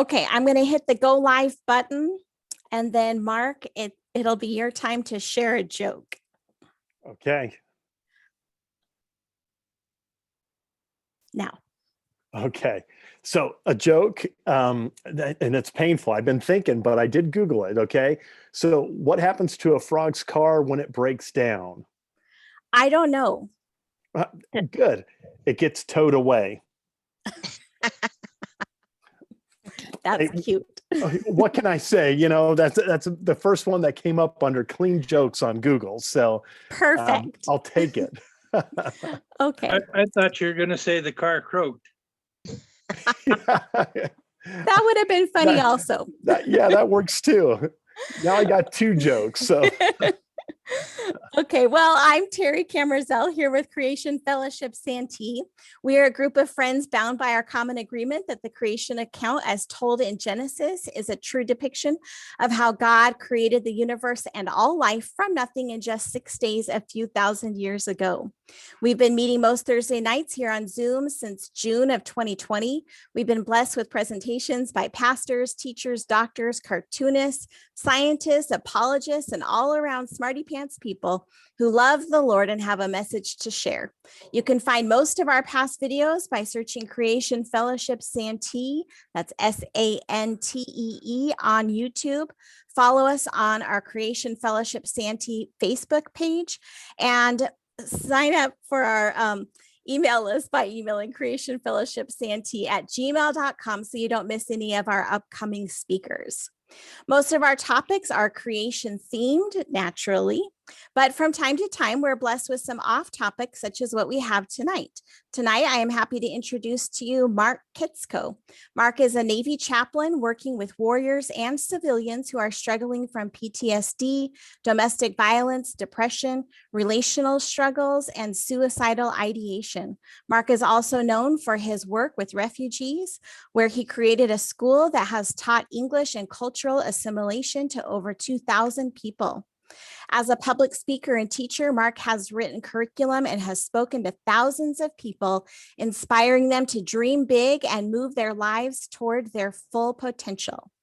Okay, I'm going to hit the go live button, and then Mark, it'll be your time to share a joke. Okay. Now. Okay. So a joke, and it's painful. I've been thinking, but I did Google it. Okay. So what happens to a frog's car when it breaks down? I don't know. Good. It gets towed away. That's cute. What can I say? You know, that's the first one that came up under clean jokes on Google. So perfect. I'll take it. Okay. I thought you were going to say the car croaked. That would have been funny also. That works too. Now I got two jokes. So okay, well, I'm Terry Camerzell here with Creation Fellowship Santee. We are a group of friends bound by our common agreement that the creation account as told in Genesis is a true depiction of how God created the universe and all life from nothing in just 6 days a few thousand years ago. We've been meeting most Thursday nights here on Zoom since June of 2020. We've been blessed with presentations by pastors, teachers, doctors, cartoonists, scientists, apologists, and all around smarty pants people who love the Lord and have a message to share. You can find most of our past videos by searching Creation Fellowship Santee, that's Santee on YouTube. Follow us on our Creation Fellowship Santee Facebook page and sign up for our email list by emailing creationfellowshipsantee@gmail.com so you don't miss any of our upcoming speakers. Most of our topics are creation themed, naturally, but from time to time, we're blessed with some off topics, such as what we have tonight. Tonight, I am happy to introduce to you Marc Kitsko. Marc is a Navy chaplain working with warriors and civilians who are struggling from PTSD, domestic violence, depression, relational struggles, and suicidal ideation. Marc is also known for his work with refugees, where he created a school that has taught English and cultural assimilation to over 2,000 people. As a public speaker and teacher, Marc has written curriculum and has spoken to thousands of people, inspiring them to dream big and move their lives toward their full potential.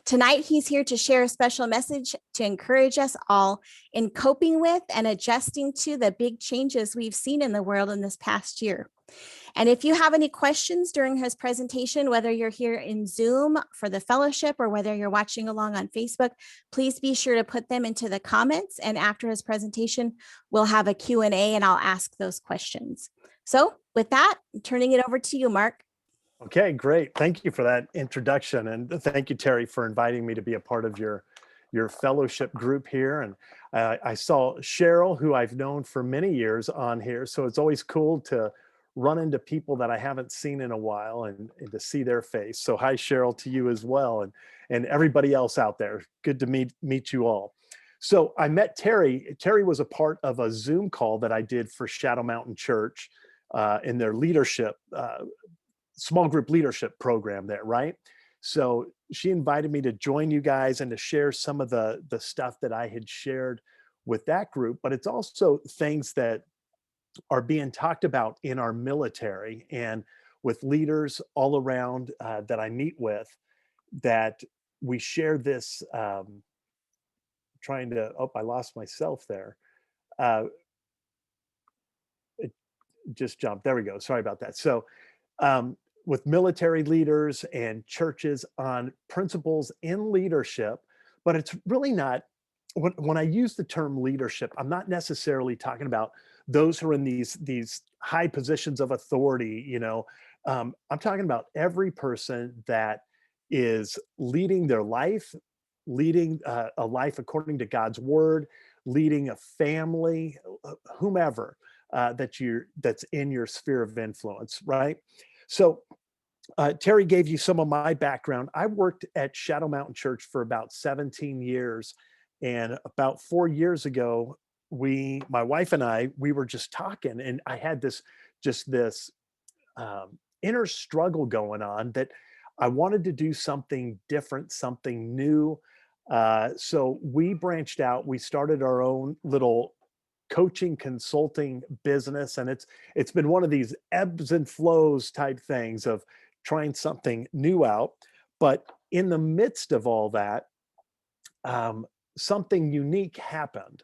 Tonight, he's here to share a special message to encourage us all in coping with and adjusting to the big changes we've seen in the world in this past year. And if you have any questions during his presentation, whether you're here in Zoom for the fellowship or whether you're watching along on Facebook, please be sure to put them into the comments. And after his presentation, we'll have a Q&A and I'll ask those questions. So with that, I'm turning it over to you, Marc. Okay, great. Thank you for that introduction. And thank you, Terry, for inviting me to be a part of your fellowship group here. And I saw Cheryl, who I've known for many years, on here. So it's always cool to run into people that I haven't seen in a while and to see their face. So hi, Cheryl, to you as well. And everybody else out there. Good to meet you all. So I met Terry. Terry was a part of a Zoom call that I did for Shadow Mountain Church in their leadership, small group leadership program there, right? So she invited me to join you guys and to share some of the stuff that I had shared with that group, but it's also things that are being talked about in our military and with leaders all around that I meet with, that we share this, I lost myself there. It just jumped, there we go, sorry about that. So with military leaders and churches on principles in leadership, but it's really not, when I use the term leadership, I'm not necessarily talking about those who are in these high positions of authority, you know. I'm talking about every person that is leading their life, leading a life according to God's word, leading a family, whomever that's in your sphere of influence, right? So Terry gave you some of my background. I worked at Shadow Mountain Church for about 17 years. And about 4 years ago, my wife and I, we were just talking, and I had this inner struggle going on that I wanted to do something different, something new. So we branched out. We started our own little coaching consulting business, and it's been one of these ebbs and flows type things of trying something new out. But in the midst of all that, something unique happened,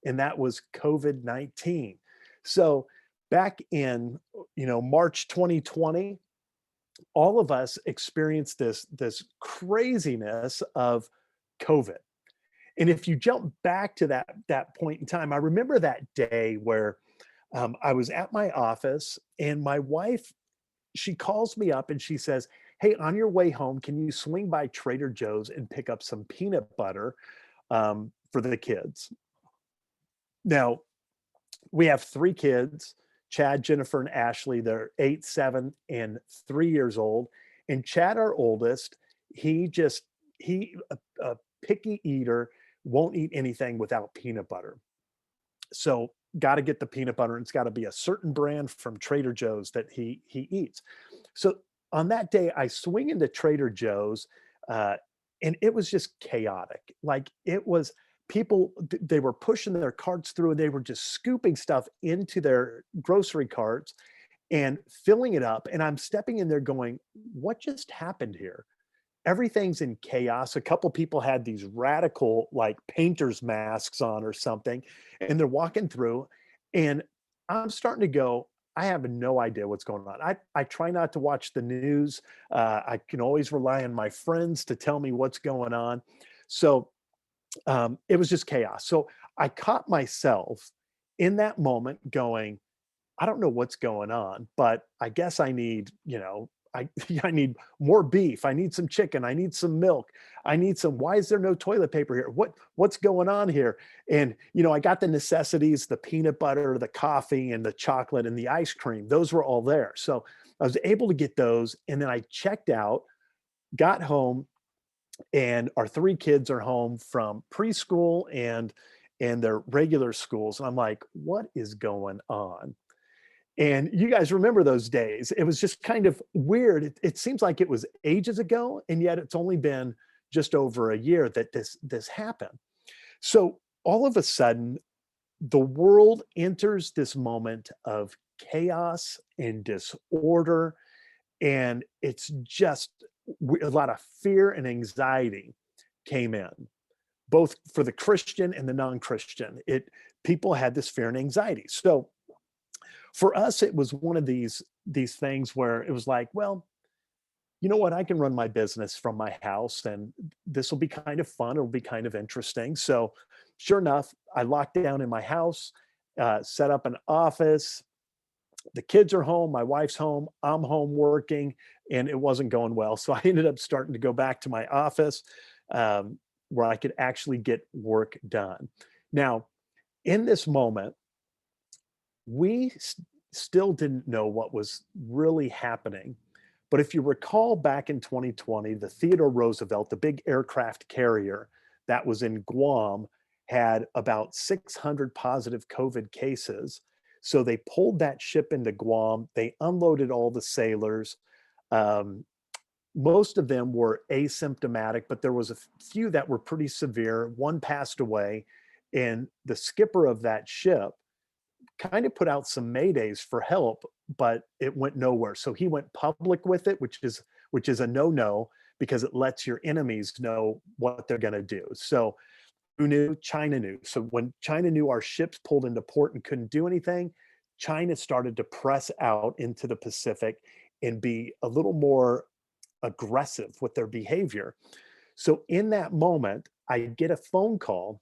and that was COVID-19. So back in, March 2020, all of us experienced this craziness of COVID. And if you jump back to that point in time, I remember that day where I was at my office, and my wife, she calls me up and she says, "Hey, on your way home, can you swing by Trader Joe's and pick up some peanut butter for the kids?" Now, we have three kids: Chad, Jennifer, and Ashley. They're 8, 7, and 3 years old. And Chad, our oldest, he a picky eater, won't eat anything without peanut butter. So got to get the peanut butter, and it's got to be a certain brand from Trader Joe's that he eats. So on that day, I swing into Trader Joe's, uh, and it was just chaotic. Like, it was people, they were pushing their carts through, and they were just scooping stuff into their grocery carts and filling it up. And I'm stepping in there going, what just happened here? Everything's in chaos. A couple people had these radical, like, painter's masks on or something, and they're walking through, and I'm starting to go, I have no idea what's going on. I try not to watch the news. I can always rely on my friends to tell me what's going on. So it was just chaos. So I caught myself in that moment going, I don't know what's going on, but I guess I need, I I need more beef. I need some chicken. I need some milk. I need some. Why is there no toilet paper here? What's going on here? And I got the necessities: the peanut butter, the coffee, and the chocolate, and the ice cream. Those were all there. So I was able to get those, and then I checked out, got home, and our three kids are home from preschool and their regular schools. And I'm like, what is going on? And you guys remember those days. It was just kind of weird. It seems like it was ages ago, and yet it's only been just over a year that this happened. So all of a sudden, the world enters this moment of chaos and disorder, and it's just a lot of fear and anxiety came in, both for the Christian and the non-Christian. People had this fear and anxiety. So for us, it was one of these things where it was like, well, you know what? I can run my business from my house, and this will be kind of fun. It'll be kind of interesting. So sure enough, I locked down in my house, set up an office. The kids are home. My wife's home. I'm home working, and it wasn't going well. So I ended up starting to go back to my office, where I could actually get work done. Now, in this moment, we still didn't know what was really happening. But if you recall, back in 2020, the Theodore Roosevelt, the big aircraft carrier that was in Guam, had about 600 positive COVID cases. So they pulled that ship into Guam. They unloaded all the sailors. Um, Most of them were asymptomatic, but there was a few that were pretty severe. One passed away, and the skipper of that ship kind of put out some maydays for help, but it went nowhere. So he went public with it, which is a no-no, because it lets your enemies know what they're going to do. So who knew? China knew. So when China knew our ships pulled into port and couldn't do anything, China started to press out into the Pacific and be a little more aggressive with their behavior. So in that moment, I get a phone call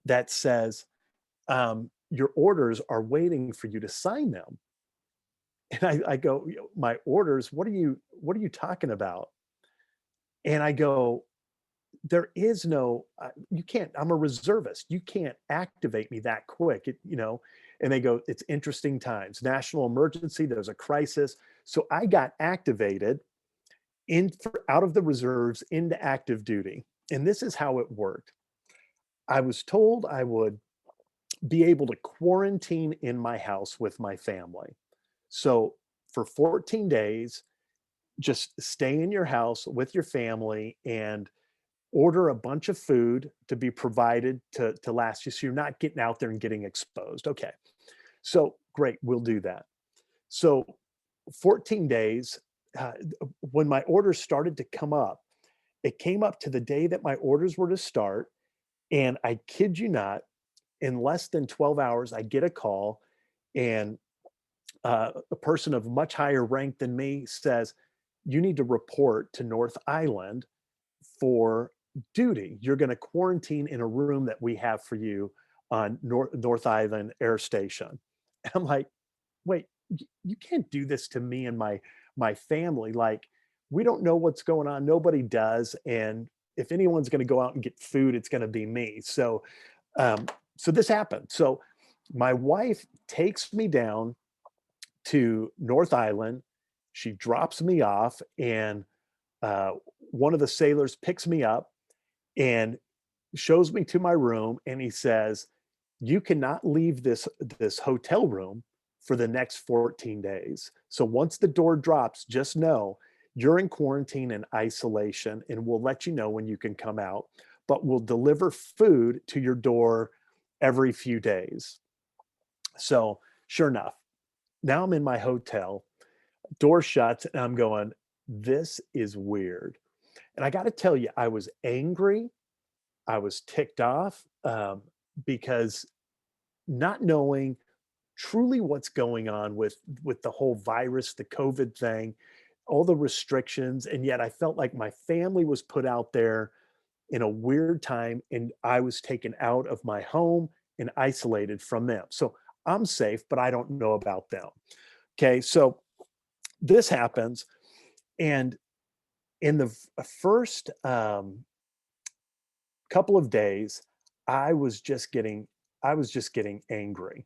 that says, your orders are waiting for you to sign them. And I go, my orders, what are you talking about? And I go, there is no, you can't, I'm a reservist. You can't activate me that quick, and they go, it's interesting times, national emergency, there's a crisis. So I got activated out of the reserves into active duty. And this is how it worked. I was told I would be able to quarantine in my house with my family. So for 14 days, just stay in your house with your family and order a bunch of food to be provided to last you, so you're not getting out there and getting exposed. Okay. So great, we'll do that. So 14 days, uh, when my orders started to come up, it came up to the day that my orders were to start. And I kid you not, in less than 12 hours, I get a call, and a person of much higher rank than me says, "You need to report to North Island for duty. You're going to quarantine in a room that we have for you on North Island Air Station." And I'm like, "Wait, you can't do this to me and my family. Like, we don't know what's going on. Nobody does. And if anyone's going to go out and get food, it's going to be me." So, um, so this happened. So my wife takes me down to North Island. She drops me off, and uh, one of the sailors picks me up and shows me to my room, and he says, "You cannot leave this hotel room for the next 14 days. So once the door drops, just know you're in quarantine and isolation, and we'll let you know when you can come out, but we'll deliver food to your door every few days." So sure enough, now I'm in my hotel, door shuts, and I'm going, "This is weird." And I got to tell you, I was angry. I was ticked off, because not knowing truly what's going on with the whole virus, the COVID thing, all the restrictions, and yet I felt like my family was put out there in a weird time, and I was taken out of my home and isolated from them. So I'm safe, but I don't know about them. Okay, so this happens, and in the first couple of days, I was just getting I was just getting angry.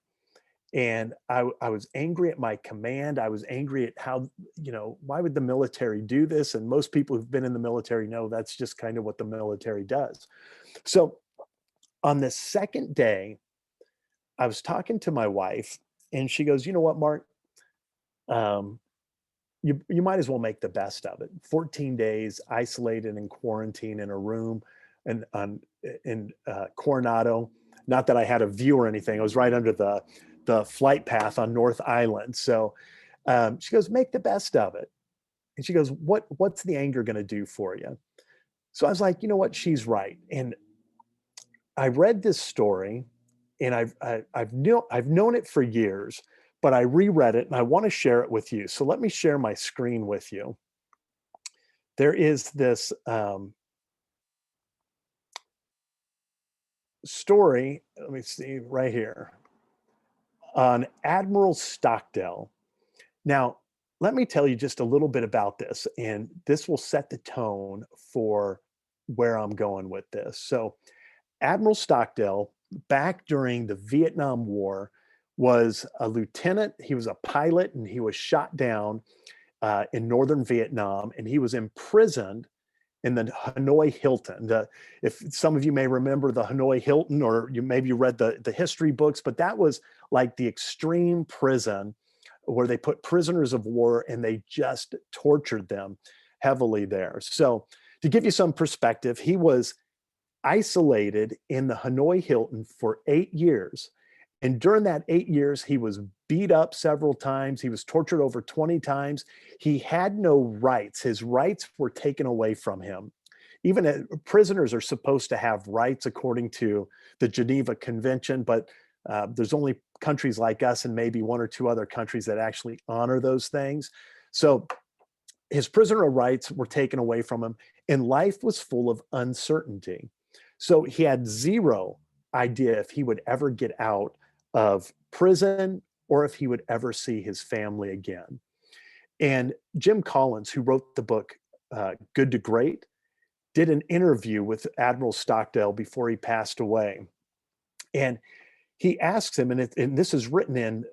And I was angry at my command. I was angry at how, why would the military do this? And most people who've been in the military know that's just kind of what the military does. So on the second day, I was talking to my wife, and she goes, "You know what, Mark? Um, you might as well make the best of it. 14 days isolated in quarantine in a room and in Coronado. Not that I had a view or anything. I was right under the flight path on North Island." So she goes, "Make the best of it." And she goes, "What's the anger going to do for you?" So I was like, "You know what? She's right." And I read this story, and I've known it for years, but I reread it and I want to share it with you. So let me share my screen with you. There is this story. Let me see right here on Admiral Stockdale. Now, let me tell you just a little bit about this, and this will set the tone for where I'm going with this. So, Admiral Stockdale, back during the Vietnam War, was a lieutenant. He was a pilot, and he was shot down in northern Vietnam, and he was imprisoned in the Hanoi Hilton. If some of you may remember the Hanoi Hilton, or maybe you read the history books, but that was like the extreme prison where they put prisoners of war and they just tortured them heavily there. So to give you some perspective, he was isolated in the Hanoi Hilton for 8 years. And during that 8 years, he was beat up several times. He was tortured over 20 times. He had no rights. His rights were taken away from him. Even prisoners are supposed to have rights according to the Geneva Convention, but there's only countries like us and maybe one or two other countries that actually honor those things. So his prisoner rights were taken away from him, and life was full of uncertainty. So he had zero idea if he would ever get out of prison or if he would ever see his family again. And Jim Collins, who wrote the book Good to Great, did an interview with Admiral Stockdale before he passed away. And he asks him, and this is written in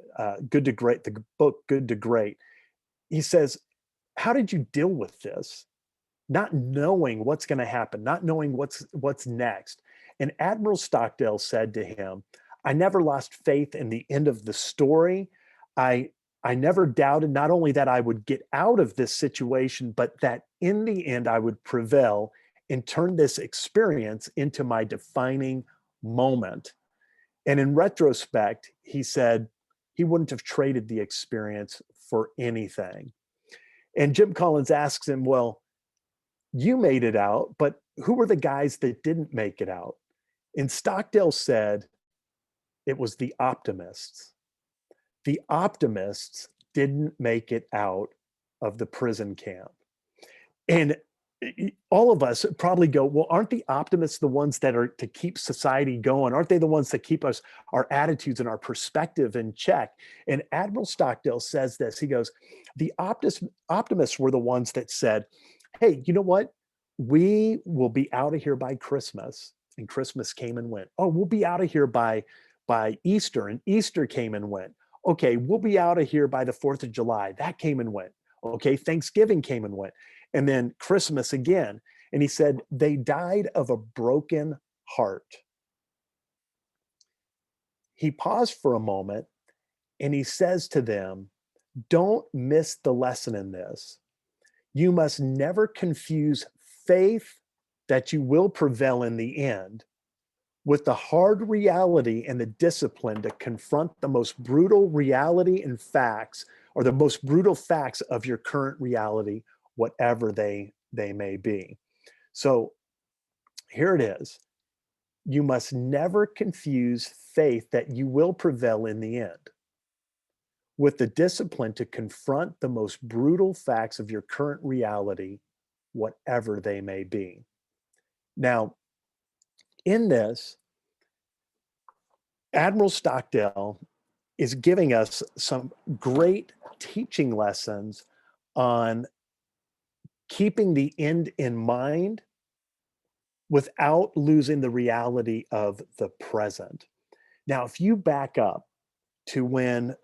Good to Great, the book Good to Great. He says, "How did you deal with this? Not knowing what's going to happen, not knowing what's next." And Admiral Stockdale said to him, "I never lost faith in the end of the story. I never doubted not only that I would get out of this situation, but that in the end I would prevail and turn this experience into my defining moment." And in retrospect, he said he wouldn't have traded the experience for anything. And Jim Collins asks him, well, you made it out, but who were the guys that didn't make it out? And Stockdale said it was the optimists. The optimists didn't make it out of the prison camp. And all of us probably go, well, aren't the optimists the ones that are to keep society going? Aren't they the ones that keep us, our attitudes and our perspective in check? And Admiral Stockdale says this, he goes, the optimists were the ones that said, hey, you know what? We will be out of here by Christmas. And Christmas came and went. Oh, we'll be out of here by Easter, and Easter came and went. Okay, we'll be out of here by the 4th of July. That came and went. Okay, Thanksgiving came and went. And then Christmas again. And he said, they died of a broken heart. He paused for a moment and he says to them, don't miss the lesson in this. You must never confuse faith that you will prevail in the end with the hard reality and the discipline to confront the most brutal reality and facts, or the most brutal facts of your current reality, whatever they may be. So here it is. You must never confuse faith that you will prevail in the end with the discipline to confront the most brutal facts of your current reality, whatever they may be. Now, in this, Admiral Stockdale is giving us some great teaching lessons on keeping the end in mind without losing the reality of the present. Now, if you back up to when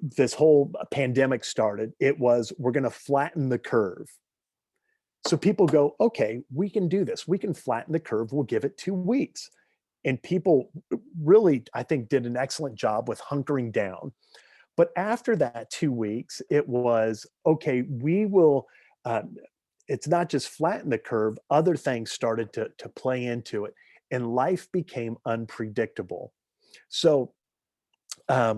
this whole pandemic started, it was, we're going to flatten the curve. So people go, okay, we can do this. We can flatten the curve. We'll give it 2 weeks. And people really, I think, did an excellent job with hunkering down. But after that 2 weeks, it was, okay, we will, it's not just flatten the curve, other things started to play into it, and life became unpredictable. So I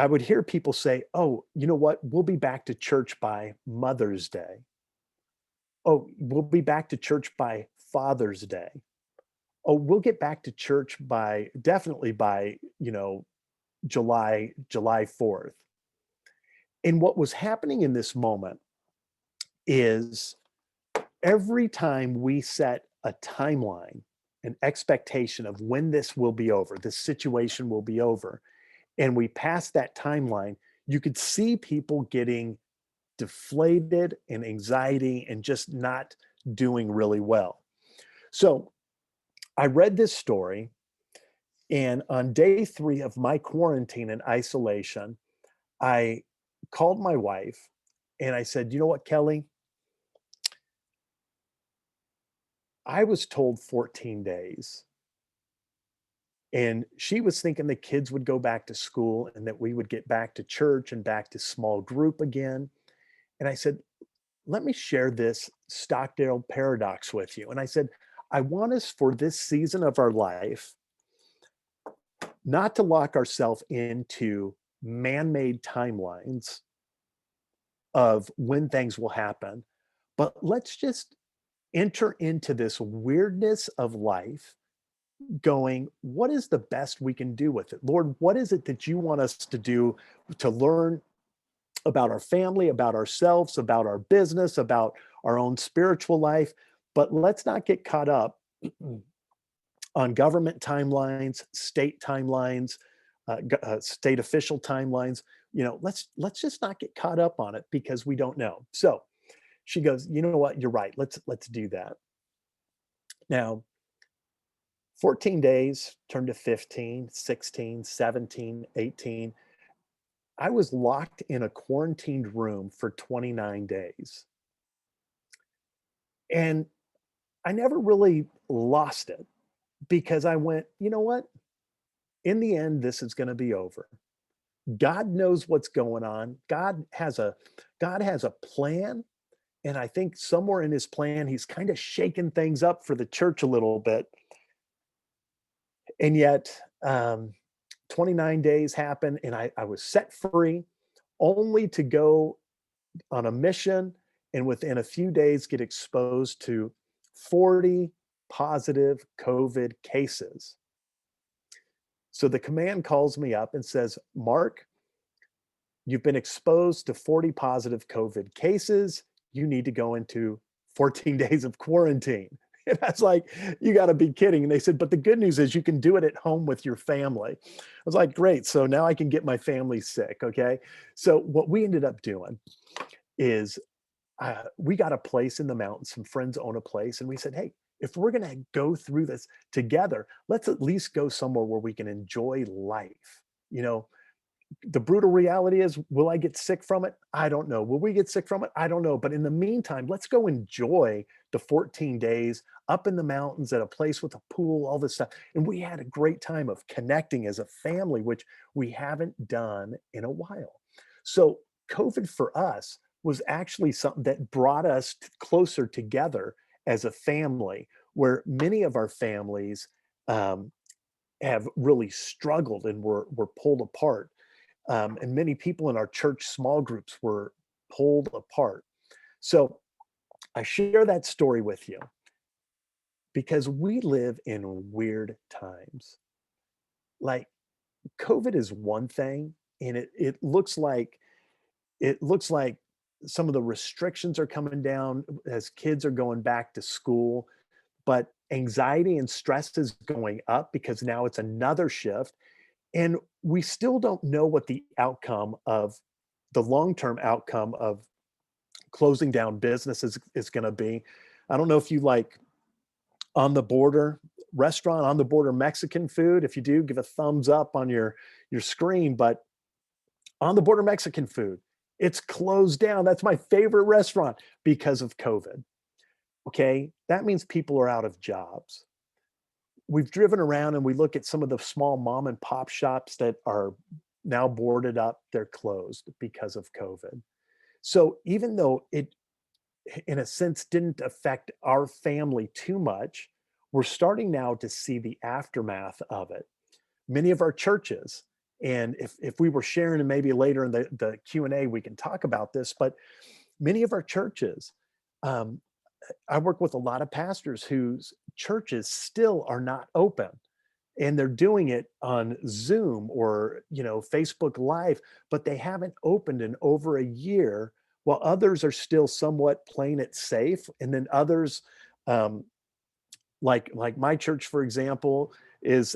would hear people say, oh, you know what, we'll be back to church by Mother's Day. Oh, we'll be back to church by Father's Day. Oh, we'll get back to church definitely by, July 4th. And what was happening in this moment is every time we set a timeline, an expectation of when this will be over, this situation will be over, and we pass that timeline, you could see people getting deflated and anxiety and just not doing really well. So I read this story, and on day 3 of my quarantine and isolation, I called my wife and I said, you know what, Kelly? I was told 14 days. And she was thinking the kids would go back to school and that we would get back to church and back to small group again. And I said, let me share this Stockdale paradox with you. And I said, I want us for this season of our life not to lock ourselves into man-made timelines of when things will happen, but let's just enter into this weirdness of life going, what is the best we can do with it? Lord, what is it that you want us to do to learn about our family, about ourselves, about our business, about our own spiritual life? But let's not get caught up on government timelines, state timelines, state official timelines. Let's just not get caught up on it because we don't know. So she goes, you know what? You're right. Let's do that. Now, 14 days turned to 15, 16, 17, 18. I was locked in a quarantined room for 29 days. And I never really lost it because I went, you know what? In the end, this is going to be over. God knows what's going on. God has a plan. And I think somewhere in his plan, he's kind of shaking things up for the church a little bit. And yet 29 days happened and I was set free. only to go on a mission and within a few days get exposed to 40 positive COVID cases. So the command calls me up and says, Mark, you've been exposed to 40 positive COVID cases. You need to go into 14 days of quarantine. And I was like, you got to be kidding. And they said, but the good news is you can do it at home with your family. I was like, great. So now I can get my family sick. Okay. So what we ended up doing is we got a place in the mountains. Some friends own a place. And we said, hey, if we're going to go through this together, let's at least go somewhere where we can enjoy life. You know, the brutal reality is, will I get sick from it? I don't know. Will we get sick from it? I don't know. But in the meantime, let's go enjoy the 14 days up in the mountains at a place with a pool, all this stuff. And we had a great time of connecting as a family, which we haven't done in a while. So COVID for us was actually something that brought us closer together as a family, where many of our families have really struggled and were pulled apart. And many people in our church small groups were pulled apart. So I share that story with you because we live in weird times. Like COVID is one thing, and it looks like some of the restrictions are coming down as kids are going back to school, but anxiety and stress is going up because now it's another shift. And we still don't know what the long-term outcome of closing down businesses is going to be. I don't know if you like on the border restaurant, on the border Mexican food. If you do, give a thumbs up on your screen. But on the border Mexican food, it's closed down. That's my favorite restaurant because of COVID. Okay, that means people are out of jobs. We've driven around and we look at some of the small mom and pop shops that are now boarded up, they're closed because of COVID. So even though it, in a sense, didn't affect our family too much, we're starting now to see the aftermath of it. Many of our churches, and if we were sharing, and maybe later in the Q&A, we can talk about this, but many of our churches, I work with a lot of pastors whose churches still are not open, and they're doing it on Zoom or, Facebook Live, but they haven't opened in over a year, while others are still somewhat playing it safe. And then others, like my church, for example, is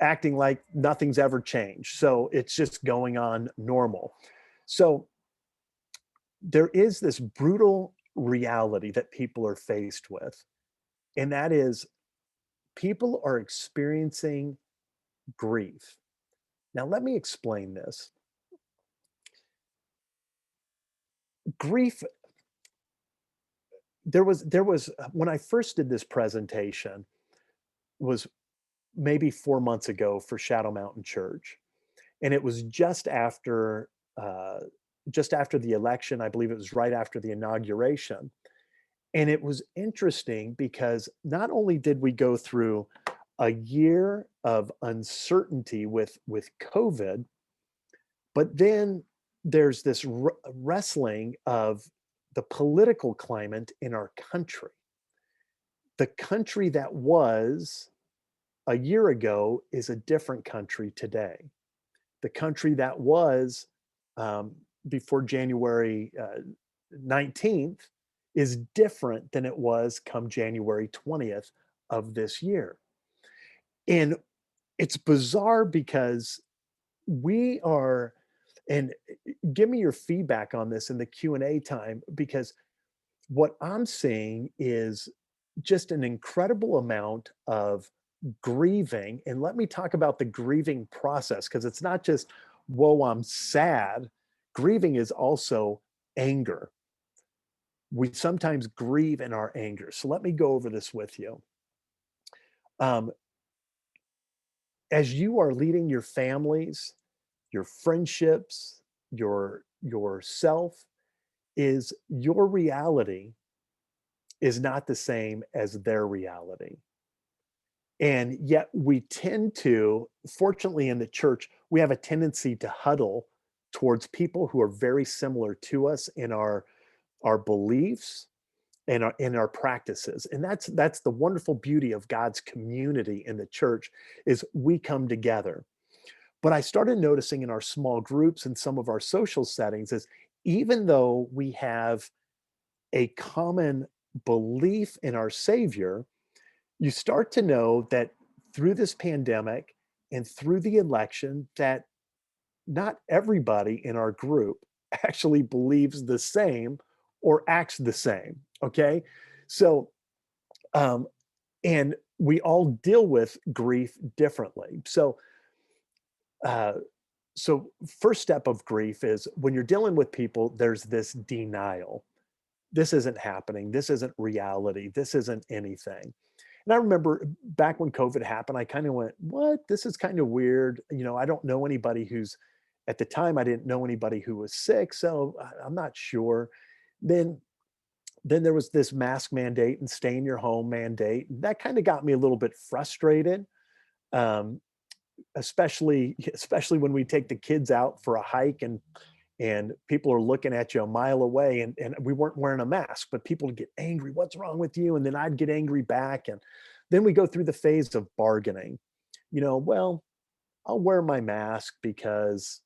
acting like nothing's ever changed. So it's just going on normal. So there is this brutal reality that people are faced with, and that is people are experiencing grief. Now, let me explain this. Grief, there was when I first did this presentation, was maybe 4 months ago for Shadow Mountain Church, and it was just after the election. I believe it was right after the inauguration. And it was interesting because not only did we go through a year of uncertainty with COVID, but then there's this wrestling of the political climate in our country. The country that was a year ago is a different country today. The country that was before January 19th is different than it was come January 20th of this year. And it's bizarre because we are, and give me your feedback on this in the Q&A time, because what I'm seeing is just an incredible amount of grieving. And let me talk about the grieving process, because it's not just, whoa, I'm sad. Grieving is also anger. We sometimes grieve in our anger. So let me go over this with you. As you are leading your families, your friendships, yourself, is your reality is not the same as their reality. And yet we tend to, fortunately in the church, we have a tendency to huddle towards people who are very similar to us in our beliefs and our practices. And that's the wonderful beauty of God's community in the church, is we come together. But I started noticing in our small groups and some of our social settings is, even though we have a common belief in our Savior, you start to know that through this pandemic and through the election, that not everybody in our group actually believes the same or acts the same. Okay. So, um, and we all deal with grief differently. Uh, so first step of grief is, when you're dealing with people, there's this denial. This isn't happening. This isn't reality. This isn't anything. And I remember back when COVID happened, I kind of went, what? This is kind of weird. I don't know anybody at the time, I didn't know anybody who was sick. So I'm not sure. Then there was this mask mandate and stay in your home mandate. That kind of got me a little bit frustrated. Um, especially when we take the kids out for a hike, and people are looking at you a mile away, and we weren't wearing a mask, but people would get angry. What's wrong with you? And then I'd get angry back. And then we go through the phase of bargaining. Well, I'll wear my mask because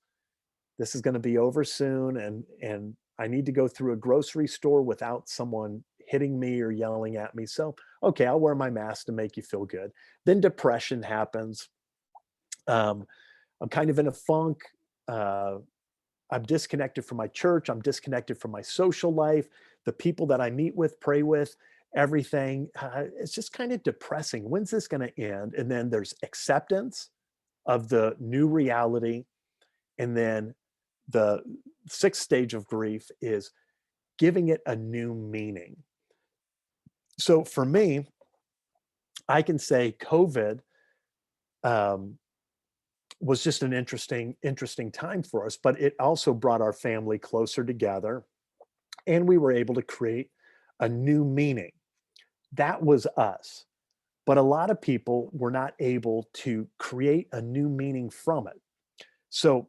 this is going to be over soon. And I need to go through a grocery store without someone hitting me or yelling at me. So, okay, I'll wear my mask to make you feel good. Then depression happens. I'm kind of in a funk. I'm disconnected from my church. I'm disconnected from my social life. The people that I meet with, pray with, everything. It's just kind of depressing. When's this going to end? And then there's acceptance of the new reality. And then the sixth stage of grief is giving it a new meaning. So for me, I can say COVID was just an interesting time for us, but it also brought our family closer together, and we were able to create a new meaning. That was us. But a lot of people were not able to create a new meaning from it. So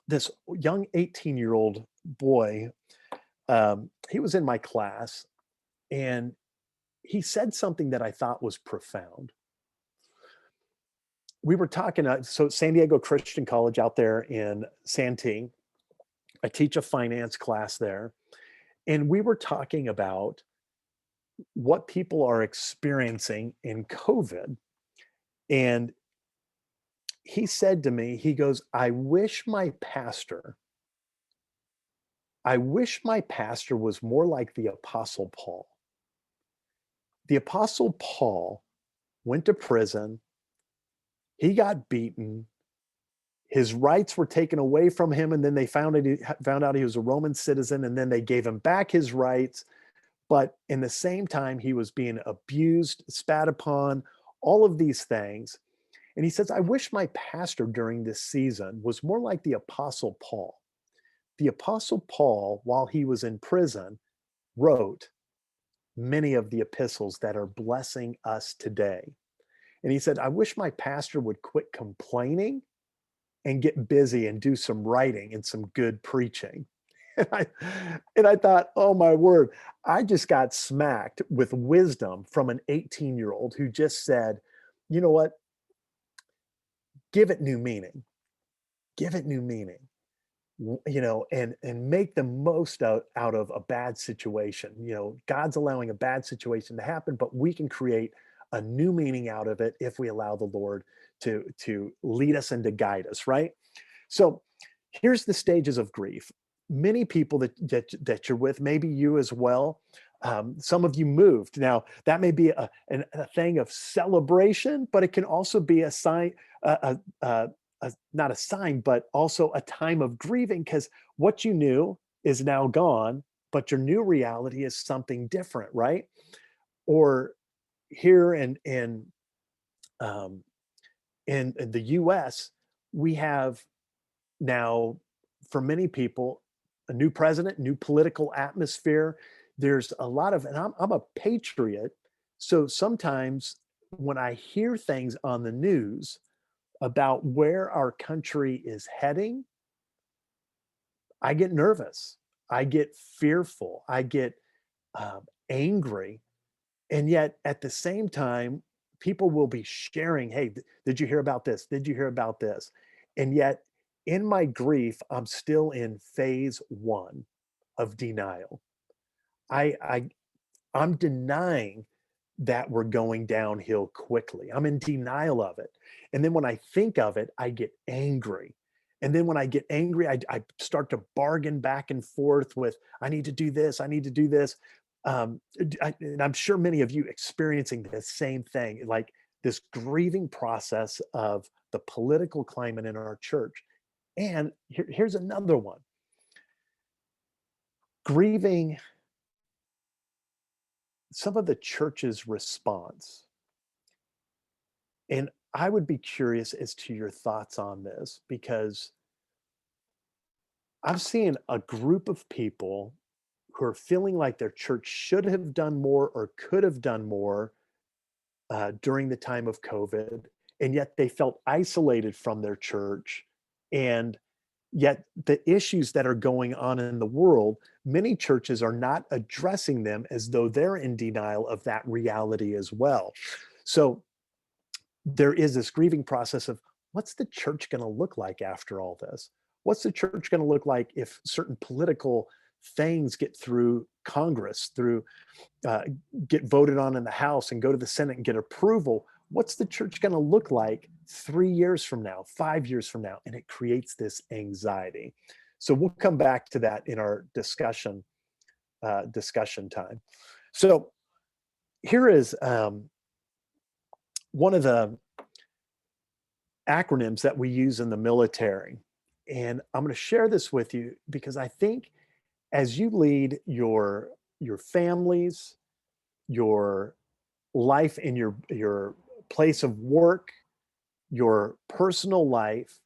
this young 18-year-old boy, he was in my class, and he said something that I thought was profound. We were talking, so San Diego Christian College out there in Santee, I teach a finance class there, and we were talking about what people are experiencing in COVID. And he said to me, he goes, I wish my pastor was more like the Apostle Paul. The Apostle Paul went to prison. He got beaten. His rights were taken away from him, and then they found out he was a Roman citizen, and then they gave him back his rights. But in the same time, he was being abused, spat upon, all of these things. And he says, I wish my pastor during this season was more like the Apostle Paul. The Apostle Paul, while he was in prison, wrote many of the epistles that are blessing us today. And he said, I wish my pastor would quit complaining and get busy and do some writing and some good preaching. And I thought, oh my word, I just got smacked with wisdom from an 18-year-old who just said, you know what? Give it new meaning. Give it new meaning. And make the most out of a bad situation. God's allowing a bad situation to happen, but we can create a new meaning out of it if we allow the Lord to lead us and to guide us, right? So here's the stages of grief. Many people that you're with, maybe you as well, some of you moved. Now, that may be a thing of celebration, but it can also be a sign, not a sign, but also a time of grieving, because what you knew is now gone, but your new reality is something different, right? Or here in the US, we have now, for many people, a new president, new political atmosphere. There's a lot of, and I'm a patriot. So sometimes when I hear things on the news about where our country is heading, I get nervous. I get fearful. I get angry. And yet at the same time, people will be sharing, hey, did you hear about this? Did you hear about this? And yet in my grief, I'm still in phase one of denial. I, I I'm denying that we're going downhill quickly. I'm in denial of it. And then when I think of it, I get angry. And then when I get angry, I start to bargain back and forth with, I need to do this, I need to do this. And I'm sure many of you experiencing the same thing, like this grieving process of the political climate in our church. And here's another one, grieving some of the church's response. And I would be curious as to your thoughts on this, because I'm seeing a group of people who are feeling like their church should have done more or could have done more during the time of COVID, and yet they felt isolated from their church. And yet the issues that are going on in the world, many churches are not addressing them as though they're in denial of that reality as well. So there is this grieving process of, what's the church going to look like after all this? What's the church going to look like if certain political things get through Congress, get voted on in the House and go to the Senate and get approval? What's the church going to look like 3 years from now, 5 years from now? And it creates this anxiety. So we'll come back to that in our discussion time. So here is one of the acronyms that we use in the military. And I'm going to share this with you because I think as you lead your families, your life in your place of work, your personal life,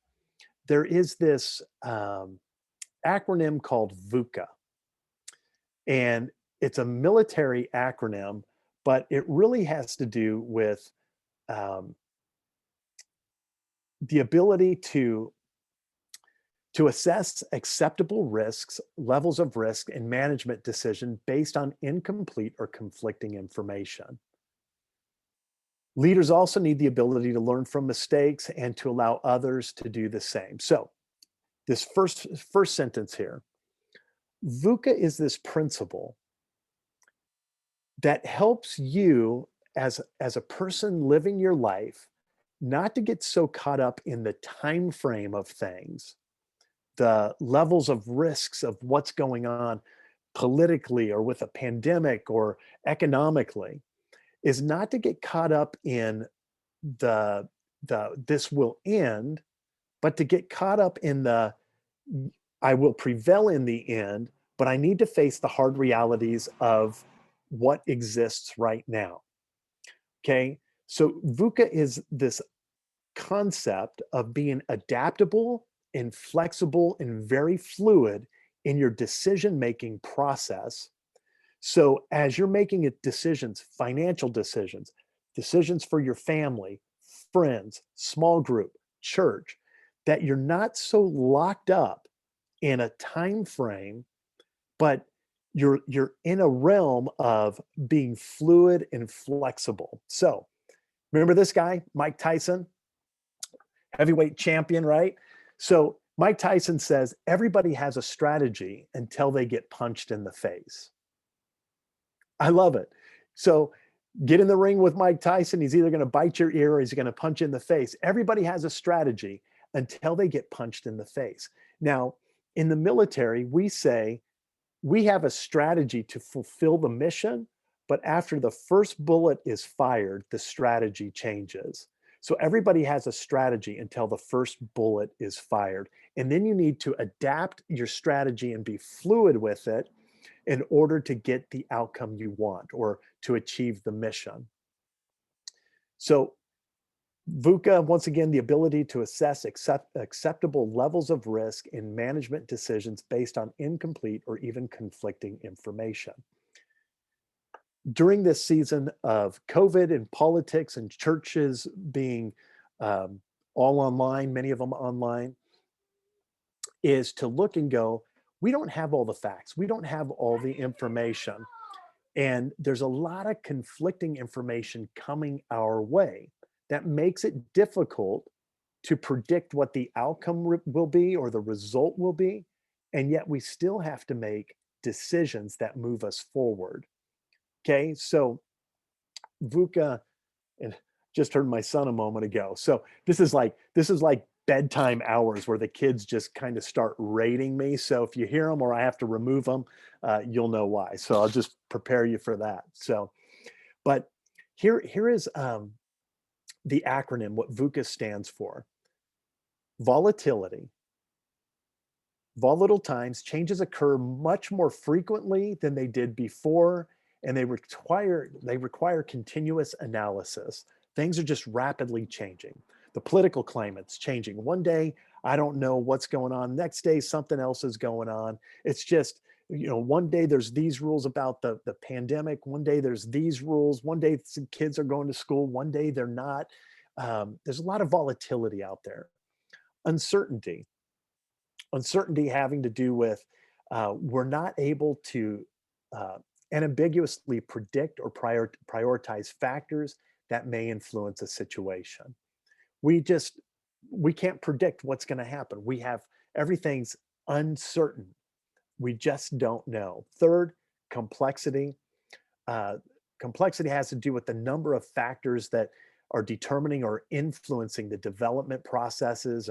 there is this acronym called VUCA. And it's a military acronym, but it really has to do with the ability to assess acceptable risks, levels of risk, and management decision based on incomplete or conflicting information. Leaders also need the ability to learn from mistakes and to allow others to do the same. So this first sentence here, VUCA is this principle that helps you as a person living your life not to get so caught up in the time frame of things, the levels of risks of what's going on politically or with a pandemic or economically, is not to get caught up in the this will end, but to get caught up in the I will prevail in the end, but I need to face the hard realities of what exists right now. Okay, so VUCA is this concept of being adaptable and flexible and very fluid in your decision-making process. So as you're making decisions, financial decisions, decisions for your family, friends, small group, church, that you're not so locked up in a time frame, but you're in a realm of being fluid and flexible. So remember this guy, Mike Tyson, heavyweight champion, right? So Mike Tyson says everybody has a strategy until they get punched in the face. I love it. So get in the ring with Mike Tyson. He's either going to bite your ear or he's going to punch you in the face. Everybody has a strategy until they get punched in the face. Now, in the military, we say we have a strategy to fulfill the mission, but after the first bullet is fired, the strategy changes. So everybody has a strategy until the first bullet is fired. And then you need to adapt your strategy and be fluid with it in order to get the outcome you want or to achieve the mission. So VUCA, once again, the ability to assess acceptable levels of risk in management decisions based on incomplete or even conflicting information. During this season of COVID and politics and churches being all online, many of them online, is to look and go, we don't have all the facts. We don't have all the information. And there's a lot of conflicting information coming our way that makes it difficult to predict what the outcome will be or the result will be. And yet we still have to make decisions that move us forward. Okay, so VUCA, and just heard my son a moment ago. So this is like bedtime hours where the kids just kind of start rating me. So if you hear them or I have to remove them, you'll know why. So I'll just prepare you for that. So, but here is the acronym, what VUCA stands for. Volatility. Volatile times, changes occur much more frequently than they did before, and they require continuous analysis. Things are just rapidly changing. The political climate's changing. One day, I don't know what's going on. Next day, something else is going on. It's just, one day there's these rules about the pandemic. One day there's these rules. One day some kids are going to school. One day they're not. There's a lot of volatility out there. Uncertainty having to do with we're not able to unambiguously predict or prioritize factors that may influence a situation. We can't predict what's going to happen. Everything's uncertain. We just don't know. Third, complexity. Complexity has to do with the number of factors that are determining or influencing the development processes,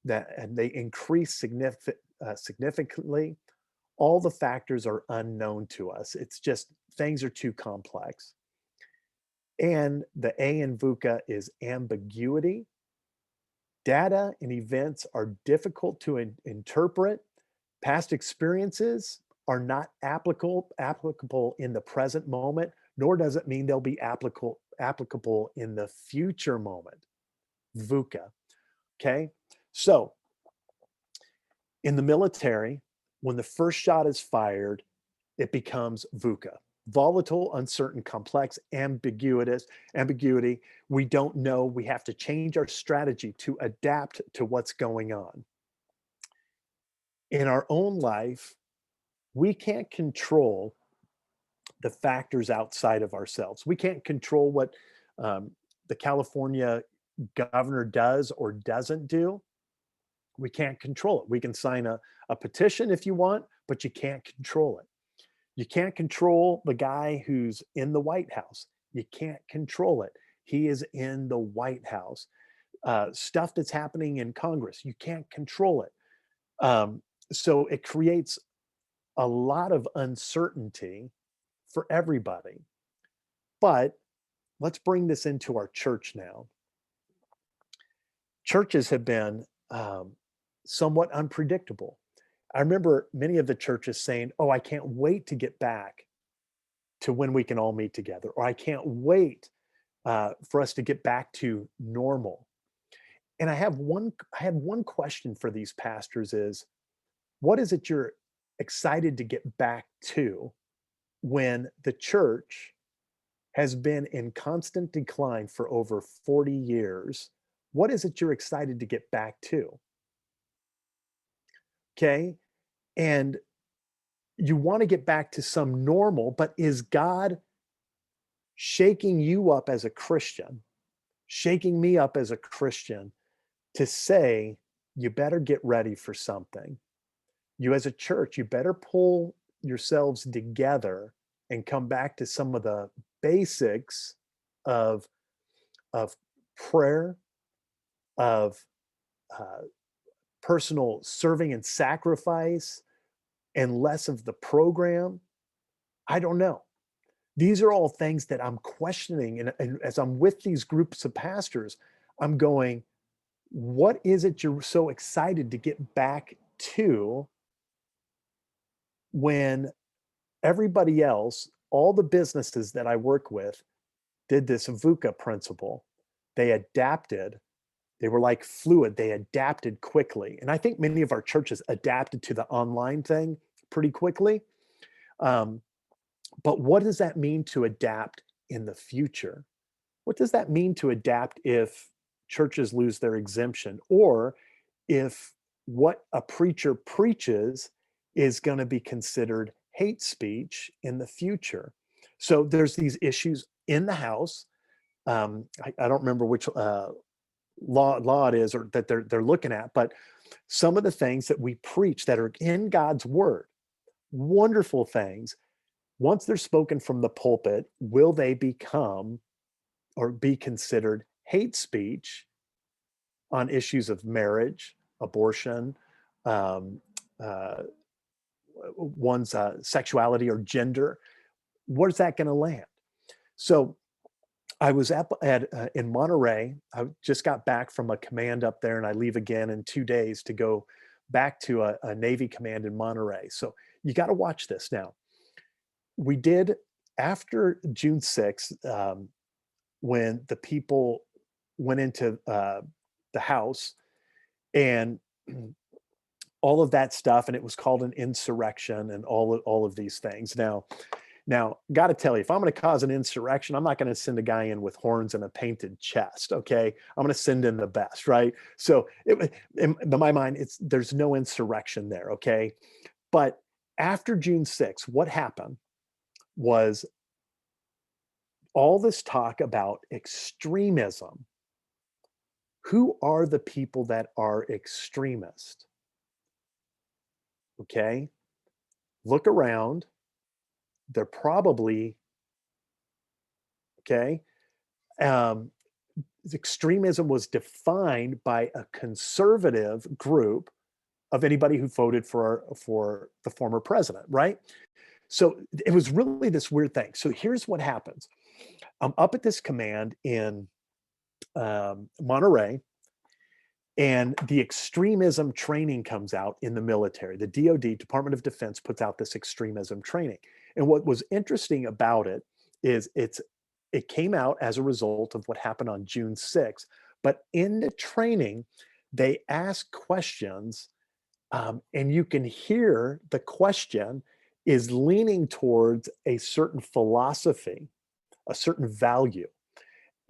and they increase significantly. All the factors are unknown to us. It's just things are too complex. And the A in VUCA is ambiguity. Data and events are difficult to interpret. Past experiences are not applicable in the present moment, nor does it mean they'll be applicable in the future moment. VUCA. Okay, so in the military, when the first shot is fired, it becomes VUCA. Volatile, uncertain, complex, ambiguity. We don't know. We have to change our strategy to adapt to what's going on. In our own life, we can't control the factors outside of ourselves. We can't control what the California governor does or doesn't do. We can't control it. We can sign a petition if you want, but you can't control it. You can't control the guy who's in the White House. You can't control it. He is in the White House. Stuff that's happening in Congress, you can't control it. So it creates a lot of uncertainty for everybody. But let's bring this into our church now. Churches have been somewhat unpredictable. I remember many of the churches saying, oh, I can't wait to get back to when we can all meet together, or I can't wait for us to get back to normal. And I had one question for these pastors is, what is it you're excited to get back to when the church has been in constant decline for over 40 years? What is it you're excited to get back to? Okay. And you want to get back to some normal, but is God shaking you up as a Christian, shaking me up as a Christian to say, you better get ready for something? You as a church, you better pull yourselves together and come back to some of the basics of prayer, of personal serving and sacrifice, and less of the program. I don't know. These are all things that I'm questioning. And as I'm with these groups of pastors, I'm going, what is it you're so excited to get back to when everybody else, all the businesses that I work with, did this VUCA principle? They adapted. They were like fluid. They adapted quickly. And I think many of our churches adapted to the online thing pretty quickly. But what does that mean to adapt in the future? What does that mean to adapt if churches lose their exemption, or if what a preacher preaches is going to be considered hate speech in the future. So there's these issues in the House. I don't remember which law it is or that they're looking at, but some of the things that we preach that are in God's word, wonderful things, once they're spoken from the pulpit, will they become or be considered hate speech on issues of marriage, abortion, um, uh, one's sexuality or gender? Where's that going to land? So I was in Monterey. I just got back from a command up there, and I leave again in 2 days to go back to a Navy command in Monterey. So you got to watch this now. We did after June 6th, when the people went into the House and all of that stuff, and it was called an insurrection and all of these things. Now, got to tell you, if I'm going to cause an insurrection, I'm not going to send a guy in with horns and a painted chest. Okay, I'm going to send in the best, right? So, in my mind, there's no insurrection there. Okay, but after June 6th, what happened was all this talk about extremism. Who are the people that are extremist? Okay, look around. They're probably okay. Um, Extremism was defined by a conservative group of anybody who voted for the former president, right? So it was really this weird thing. So here's what happens. I'm up at this command in Monterey, and the extremism training comes out in the military. The DoD, Department of Defense, puts out this extremism training. And what was interesting about it is it came out as a result of what happened on June 6th. But in the training, they ask questions, and you can hear the question is leaning towards a certain philosophy, a certain value,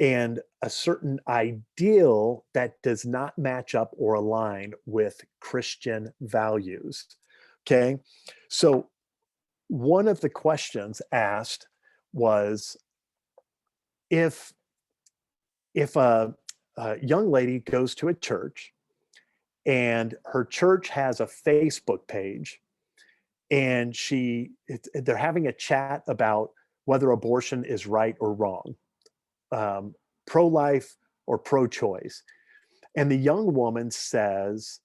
and a certain ideal that does not match up or align with Christian values. Okay. So one of the questions asked was if a young lady goes to a church and her church has a Facebook page, and they're having a chat about whether abortion is right or wrong, pro-life or pro-choice. And the young woman says,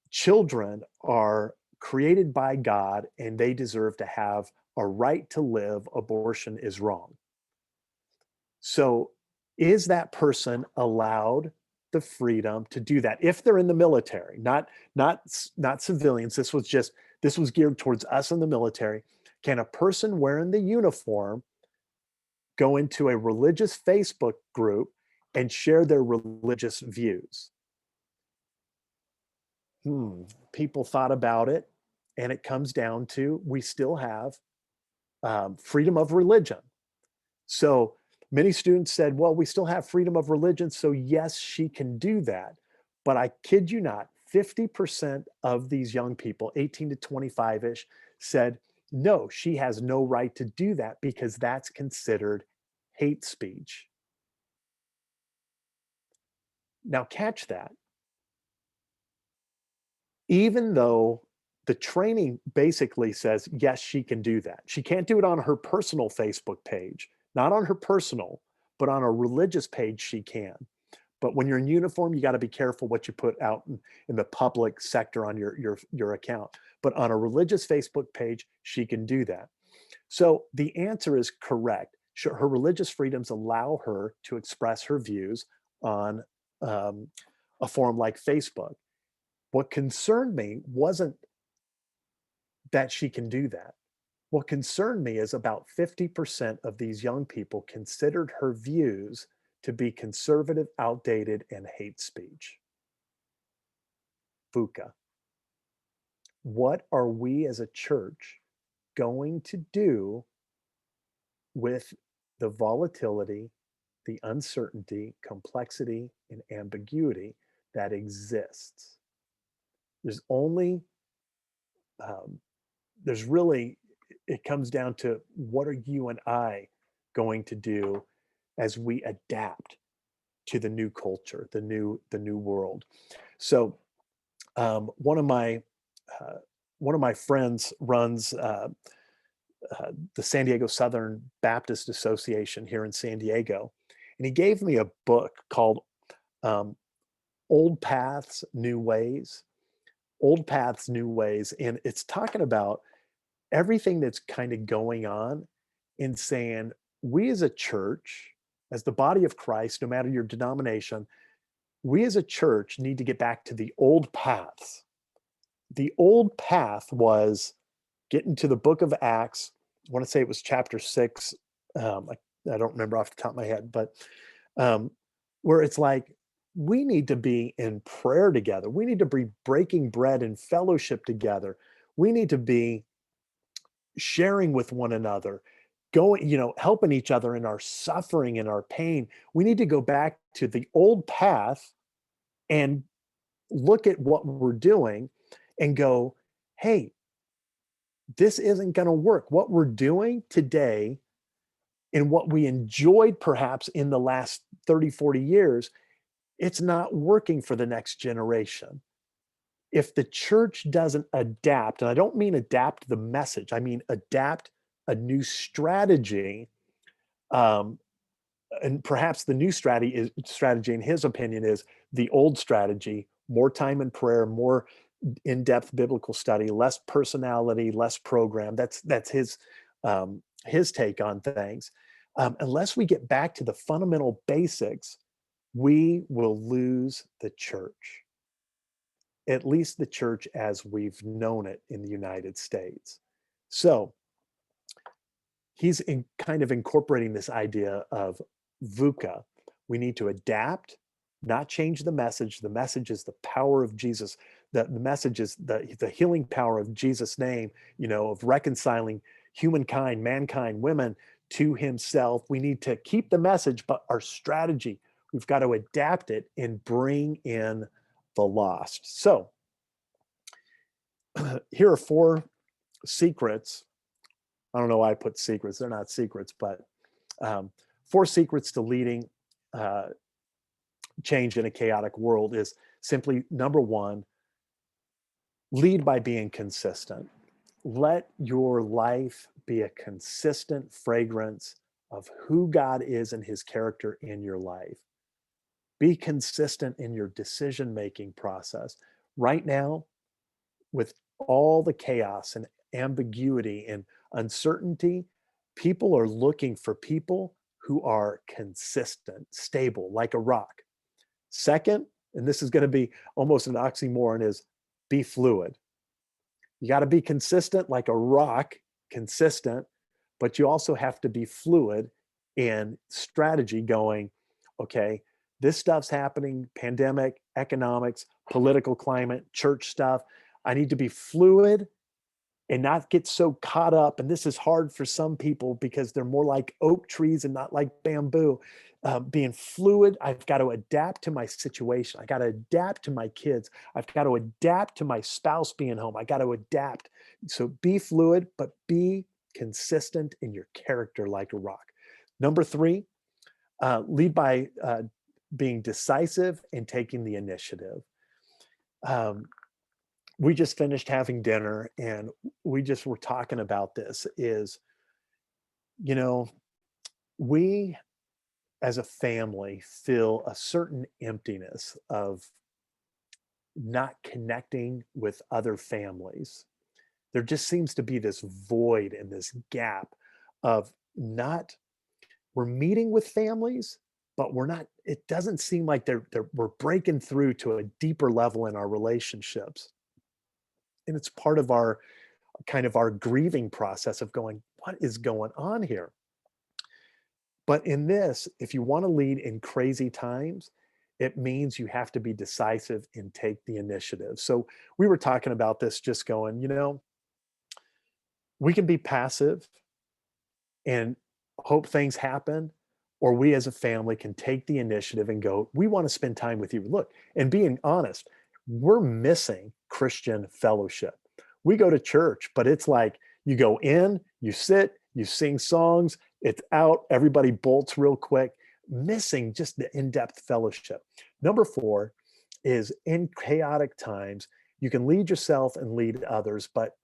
children are created by God and they deserve to have a right to live. Abortion is wrong. So is that person allowed the freedom to do that if they're in the military, not civilians? This was geared towards us in the military. Can a person wearing the uniform go into a religious Facebook group and share their religious views? People thought about it, and it comes down to we still have freedom of religion. So many students said, well, we still have freedom of religion, so yes, she can do that. But I kid you not, 50% of these young people, 18 to 25-ish, said, no, she has no right to do that because that's considered hate speech. Now, catch that. Even though the training basically says, yes, she can do that. She can't do it on her personal Facebook page, not on her personal, but on a religious page, she can. But when you're in uniform, you got to be careful what you put out in the public sector on your account. But on a religious Facebook page, she can do that. So the answer is correct. Her religious freedoms allow her to express her views on a forum like Facebook. What concerned me wasn't that she can do that. What concerned me is about 50% of these young people considered her views to be conservative, outdated, and hate speech. VUCA. What are we as a church going to do with the volatility, the uncertainty, complexity, and ambiguity that exists? There's only there's really, it comes down to what are you and I going to do as we adapt to the new culture, the new world. So one of my friends runs the San Diego Southern Baptist Association here in San Diego, and he gave me a book called um, Old Paths, New Ways. Old Paths, New Ways, and it's talking about everything that's kind of going on in saying we as a church, as the body of Christ, no matter your denomination, we as a church need to get back to the old paths. The old path was getting to the book of Acts. I want to say it was chapter 6. I don't remember off the top of my head, but where it's like, we need to be in prayer together. We need to be breaking bread and fellowship together. We need to be sharing with one another, going, helping each other in our suffering and our pain. We need to go back to the old path and look at what we're doing and go, hey, this isn't going to work. What we're doing today and what we enjoyed perhaps in the last 30, 40 years, it's not working for the next generation. If the church doesn't adapt, and I don't mean adapt the message, I mean adapt a new strategy, and perhaps the new strategy in his opinion is the old strategy: more time in prayer, more in-depth biblical study, less personality, less program. That's his take on things. Unless we get back to the fundamental basics, we will lose the church, at least the church as we've known it in the United States. So he's kind of incorporating this idea of VUCA. We need to adapt, not change the message. The message is the power of Jesus. The message is the healing power of Jesus' name, of reconciling humankind, mankind, women to himself. We need to keep the message, but our strategy, we've got to adapt it and bring in the lost. So here are 4 secrets. I don't know why I put secrets. They're not secrets, but 4 secrets to leading change in a chaotic world is simply, number 1, lead by being consistent. Let your life be a consistent fragrance of who God is and his character in your life. Be consistent in your decision-making process. Right now, with all the chaos and ambiguity and uncertainty, people are looking for people who are consistent, stable, like a rock. Second, and this is going to be almost an oxymoron, is be fluid. You got to be consistent like a rock, consistent, but you also have to be fluid in strategy, going, okay, this stuff's happening, pandemic, economics, political climate, church stuff. I need to be fluid and not get so caught up. And this is hard for some people because they're more like oak trees and not like bamboo. Being fluid, I've got to adapt to my situation. I got to adapt to my kids. I've got to adapt to my spouse being home. I got to adapt. So be fluid, but be consistent in your character like a rock. Number 3, lead by being decisive and taking the initiative. We just finished having dinner and we just were talking about this is, we as a family feel a certain emptiness of not connecting with other families. There just seems to be this void and this gap of we're meeting with families, but we're not, it doesn't seem like we're breaking through to a deeper level in our relationships. And it's part of our grieving process of going, what is going on here? But in this, if you want to lead in crazy times, it means you have to be decisive and take the initiative. So we were talking about this, just going, we can be passive and hope things happen, or we as a family can take the initiative and go, we want to spend time with you. Look, and being honest, we're missing Christian fellowship. we go to church, but it's like you go in, you sit, you sing songs, it's out, everybody bolts real quick, missing just the in-depth fellowship. Number 4 is in chaotic times, you can lead yourself and lead others, but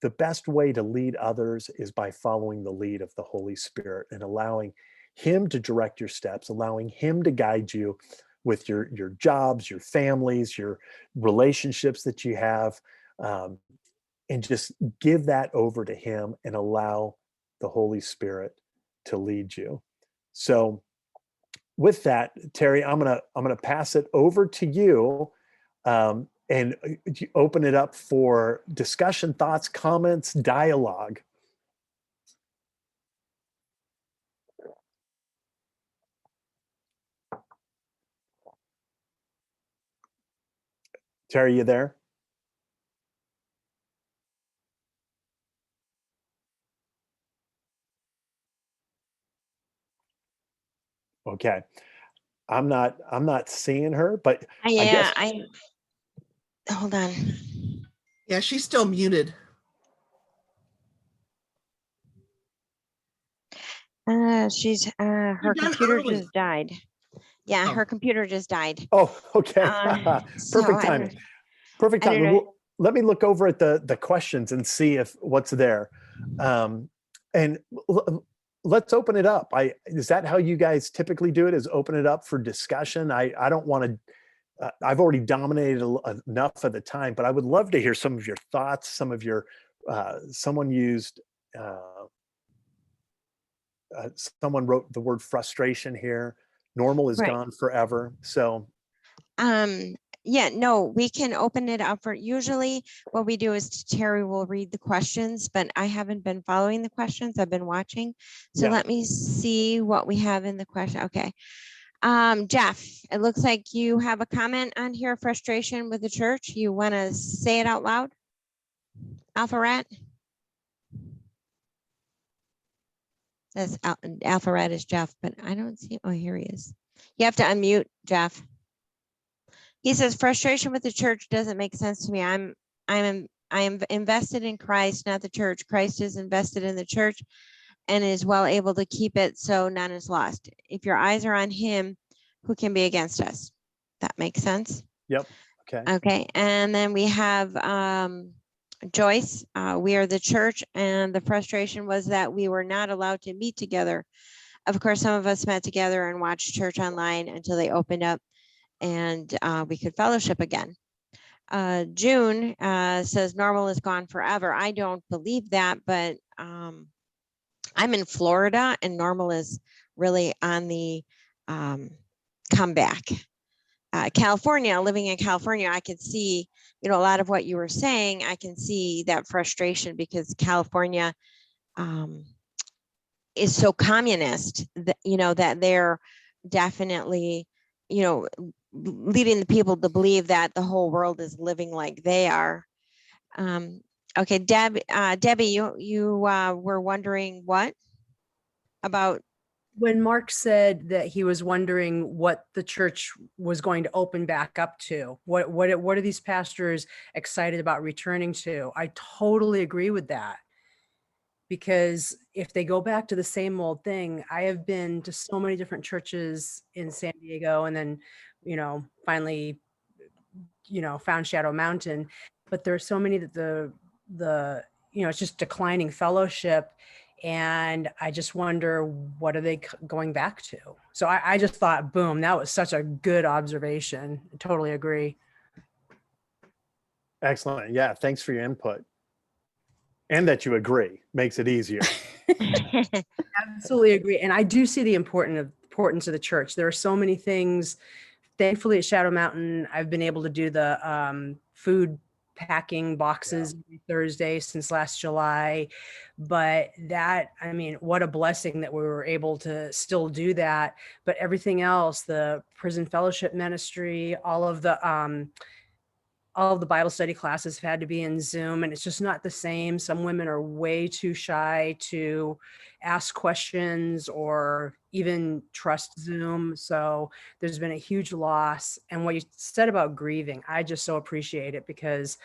the best way to lead others is by following the lead of the Holy Spirit and allowing him to direct your steps, allowing him to guide you with your jobs, your families, your relationships that you have, and just give that over to him and allow the Holy Spirit to lead you. So with that, Terry, I'm gonna pass it over to you, and open it up for discussion, thoughts, comments, dialogue. Terry, you there? Okay. I'm not seeing her, but Yeah, I guess hold on. Yeah, she's still muted. She's her You're done computer early. just died. Yeah, Oh. her computer just died. Oh, okay. So Perfect I timing. don't- Perfect I don't timing. know. Well, let me look over at the questions and see if what's there. And let's open it up. Is that how you guys typically do it? Is open it up for discussion? I don't want to. I've already dominated enough of the time, but I would love to hear some of your thoughts. Some of your someone used. Someone wrote the word frustration here. Normal is Right. gone forever. So Yeah, no, we can open it up for, usually what we do is Terry will read the questions, but I haven't been following the questions. I've been watching. So Yeah. let me see what we have in the question. Okay. Jeff, it looks like you have a comment on here, frustration with the church. You want to say it out loud? Alpha Rat? That's Alpha Rat is Jeff, but I don't see, oh, here he is. You have to unmute, Jeff. He says frustration with the church doesn't make sense to me. I am invested in Christ, not the church. Christ is invested in the church and is well able to keep it so none is lost. If your eyes are on him, who can be against us? That makes sense. Yep. Okay. Okay. And then we have Joyce. We are the church, and the frustration was that we were not allowed to meet together. Of course, some of us met together and watched church online until they opened up and we could fellowship again. June says normal is gone forever. I don't believe that, but I'm in Florida and normal is really on the comeback. California, living in California, I could see, a lot of what you were saying. I can see that frustration because California is so communist that, that they're definitely, leading the people to believe that the whole world is living like they are. Okay, Debbie, you were wondering what about? When Mark said that he was wondering what the church was going to open back up to, what are these pastors excited about returning to? I totally agree with that. Because if they go back to the same old thing, I have been to so many different churches in San Diego and then, finally, found Shadow Mountain, but there are so many that the it's just declining fellowship. And I just wonder, what are they going back to? So I just thought, boom, that was such a good observation. I totally agree. Excellent. Yeah. Thanks for your input. And that you agree makes it easier. Absolutely agree. And I do see the importance of the church. There are so many things. Thankfully at Shadow Mountain, I've been able to do the food packing boxes every Thursday since last July. But what a blessing that we were able to still do that. But everything else, the prison fellowship ministry, all of the Bible study classes have had to be in Zoom, and it's just not the same. Some women are way too shy to ask questions or even trust Zoom. So there's been a huge loss. And what you said about grieving, I just so appreciate it, because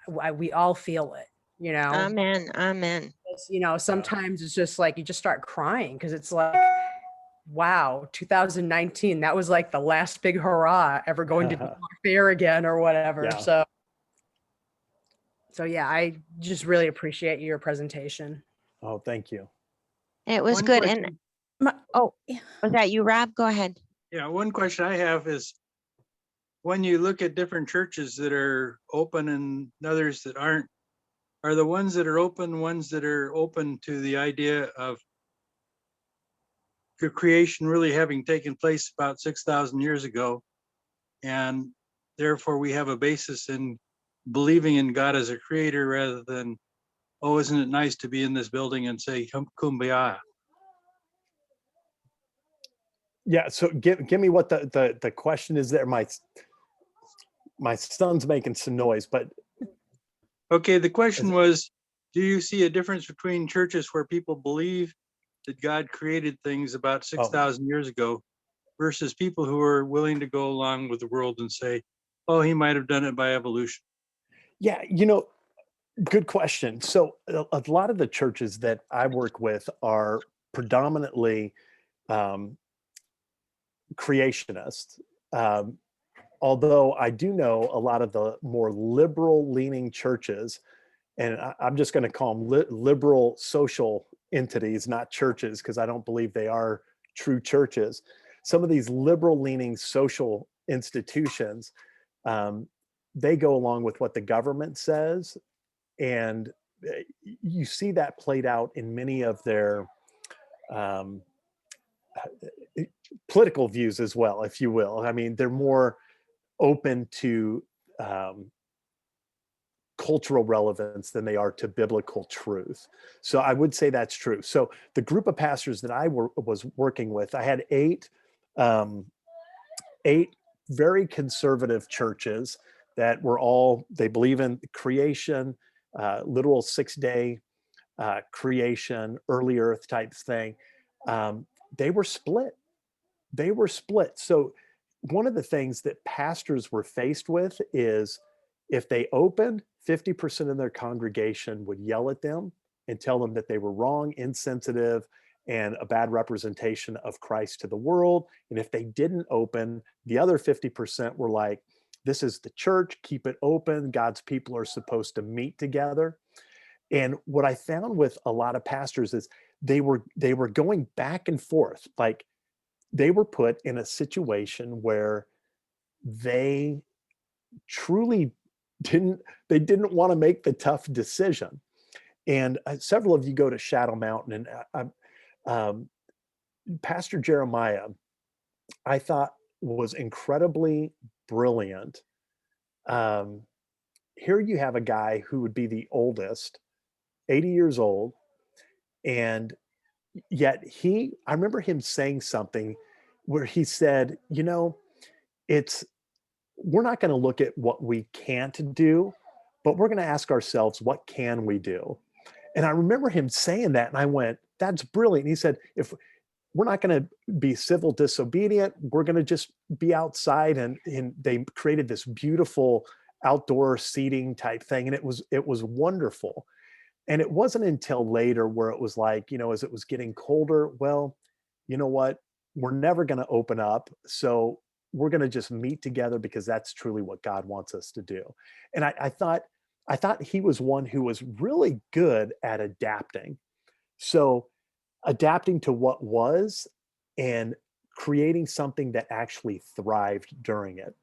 we all feel it, you know. Amen. Amen. You know, sometimes it's just like you just start crying because it's like, wow, 2019, that was like the last big hurrah ever going to be fair again or whatever. Yeah. So yeah, I just really appreciate your presentation. Oh, thank you. It was One good. And question- oh, was that you, Rob? Go ahead. Yeah, one question I have is, when you look at different churches that are open and others that aren't, are the ones that are open to the idea of the creation really having taken place about 6,000 years ago, and therefore we have a basis in believing in God as a creator rather than, oh, isn't it nice to be in this building and say kumbaya? Yeah. So give me what the question is there. My son's making some noise, but Okay, the question was, do you see a difference between churches where people believe that God created things about 6,000 years ago versus people who are willing to go along with the world and say, oh, he might have done it by evolution? yeah, good question. So a lot of the churches that I work with are predominantly creationists. Although I do know a lot of the more liberal leaning churches, and I'm just going to call them liberal social entities, not churches, because I don't believe they are true churches. Some of these liberal leaning social institutions, they go along with what the government says. And you see that played out in many of their political views as well, if you will. I mean, they're more open to cultural relevance than they are to biblical truth. So I would say that's true. So the group of pastors that I was working with, I had eight very conservative churches that were all, they believe in creation, literal 6-day creation, early earth type thing. They were split. So one of the things that pastors were faced with is, if they opened, 50% of their congregation would yell at them and tell them that they were wrong, insensitive, and a bad representation of Christ to the world. And if they didn't open, the other 50% were like, this is the church, keep it open. God's people are supposed to meet together. And what I found with a lot of pastors is they were going back and forth. Like, they were put in a situation where they truly didn't want to make the tough decision. And several of you go to Shadow Mountain, and Pastor Jeremiah, I thought, was incredibly brilliant. Here you have a guy who would be the oldest, 80 years old, and yet I remember him saying something where he said, we're not going to look at what we can't do, but we're going to ask ourselves, what can we do? And I remember him saying that, and I went, that's brilliant. And he said, if we're not going to be civil disobedient, we're going to just be outside. And they created this beautiful outdoor seating type thing. And it was wonderful. And it wasn't until later where it was like, as it was getting colder, well, you know what? We're never going to open up. So we're going to just meet together because that's truly what God wants us to do. And I thought he was one who was really good at adapting. So adapting to what was and creating something that actually thrived during it.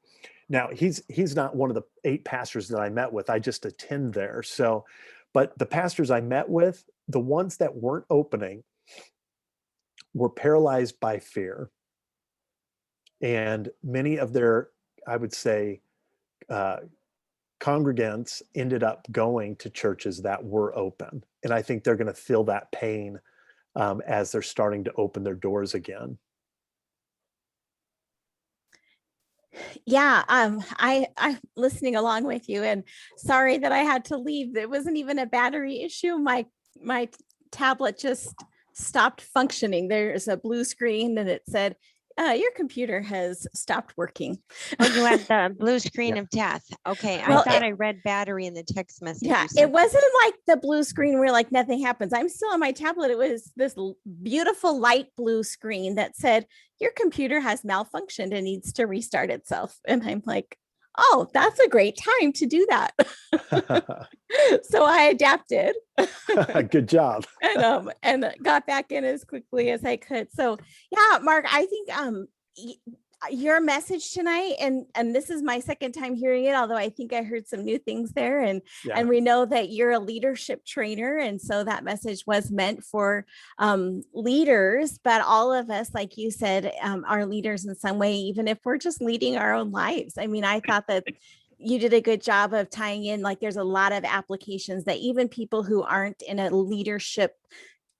Now, he's not one of the 8 pastors that I met with. I just attend there. So, but the pastors I met with, the ones that weren't opening, were paralyzed by fear. And many of their, I would say, congregants ended up going to churches that were open. And I think they're going to feel that pain as they're starting to open their doors again. Yeah, I'm listening along with you, and sorry that I had to leave. It wasn't even a battery issue. My tablet just stopped functioning. There's a blue screen and it said Your computer has stopped working. Oh, you had the blue screen Yeah. of death. Okay, Well, I thought I read battery in the text message. Yeah, you it sent. wasn't like the blue screen where like nothing happens. I'm still on my tablet. It was this beautiful light blue screen that said, your computer has malfunctioned and needs to restart itself. And I'm like, oh, that's a great time to do that. So I adapted Good job. and got back in as quickly as I could. So yeah, Mark, I think your message tonight, and this is my second time hearing it, although I think I heard some new things there, and we know that you're a leadership trainer, and so that message was meant for leaders, but all of us, like you said, are leaders in some way, even if we're just leading our own lives. I mean, I thought that you did a good job of tying in, like there's a lot of applications that even people who aren't in a leadership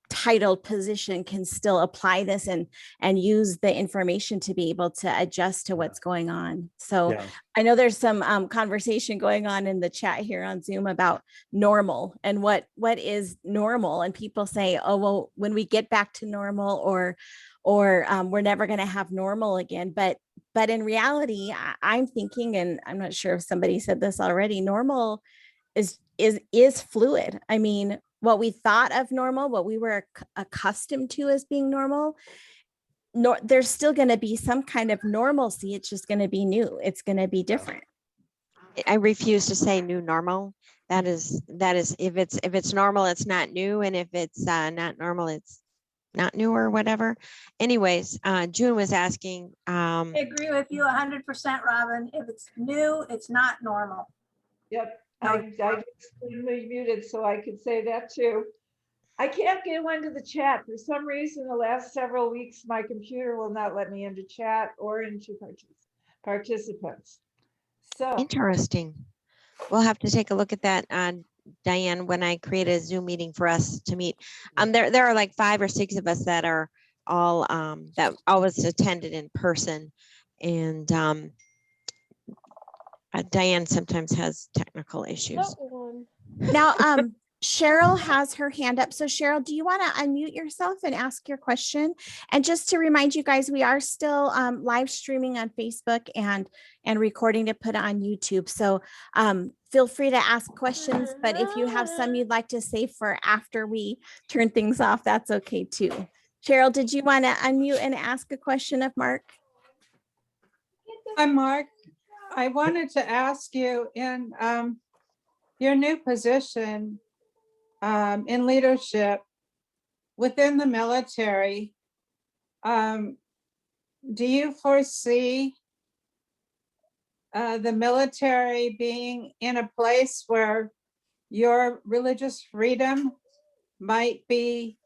titled position can still apply this and use the information to be able to adjust to what's going on. So I know there's some conversation going on in the chat here on Zoom about normal and what is normal, and people say, oh well, when we get back to normal, or we're never going to have normal again. But in reality, I'm thinking, and I'm not sure if somebody said this already, normal is fluid. I mean, what we thought of normal, what we were accustomed to as being normal, there's still going to be some kind of normalcy. It's just going to be new. It's going to be different. I refuse to say new normal. That is if it's normal, it's not new, and if it's not normal, it's not new or whatever. Anyways, June was asking. I agree with you 100%, Robin. If it's new, it's not normal. Yep, I just muted so I could say that too. I can't get into the chat. For some reason, the last several weeks, my computer will not let me into chat or into participants. So Interesting. We'll have to take a look at that, Diane, when I create a Zoom meeting for us to meet. There are like 5 or 6 of us that are all that always attended in person, and Diane sometimes has technical issues. Now, Cheryl has her hand up. So Cheryl, do you want to unmute yourself and ask your question? And just to remind you guys, we are still live streaming on Facebook and recording to put on YouTube. So feel free to ask questions, but if you have some you'd like to save for after we turn things off, that's okay too. Cheryl, did you want to unmute and ask a question of Mark? Hi, Mark. I wanted to ask you, in your new position in leadership within the military, do you foresee the military being in a place where your religious freedom might be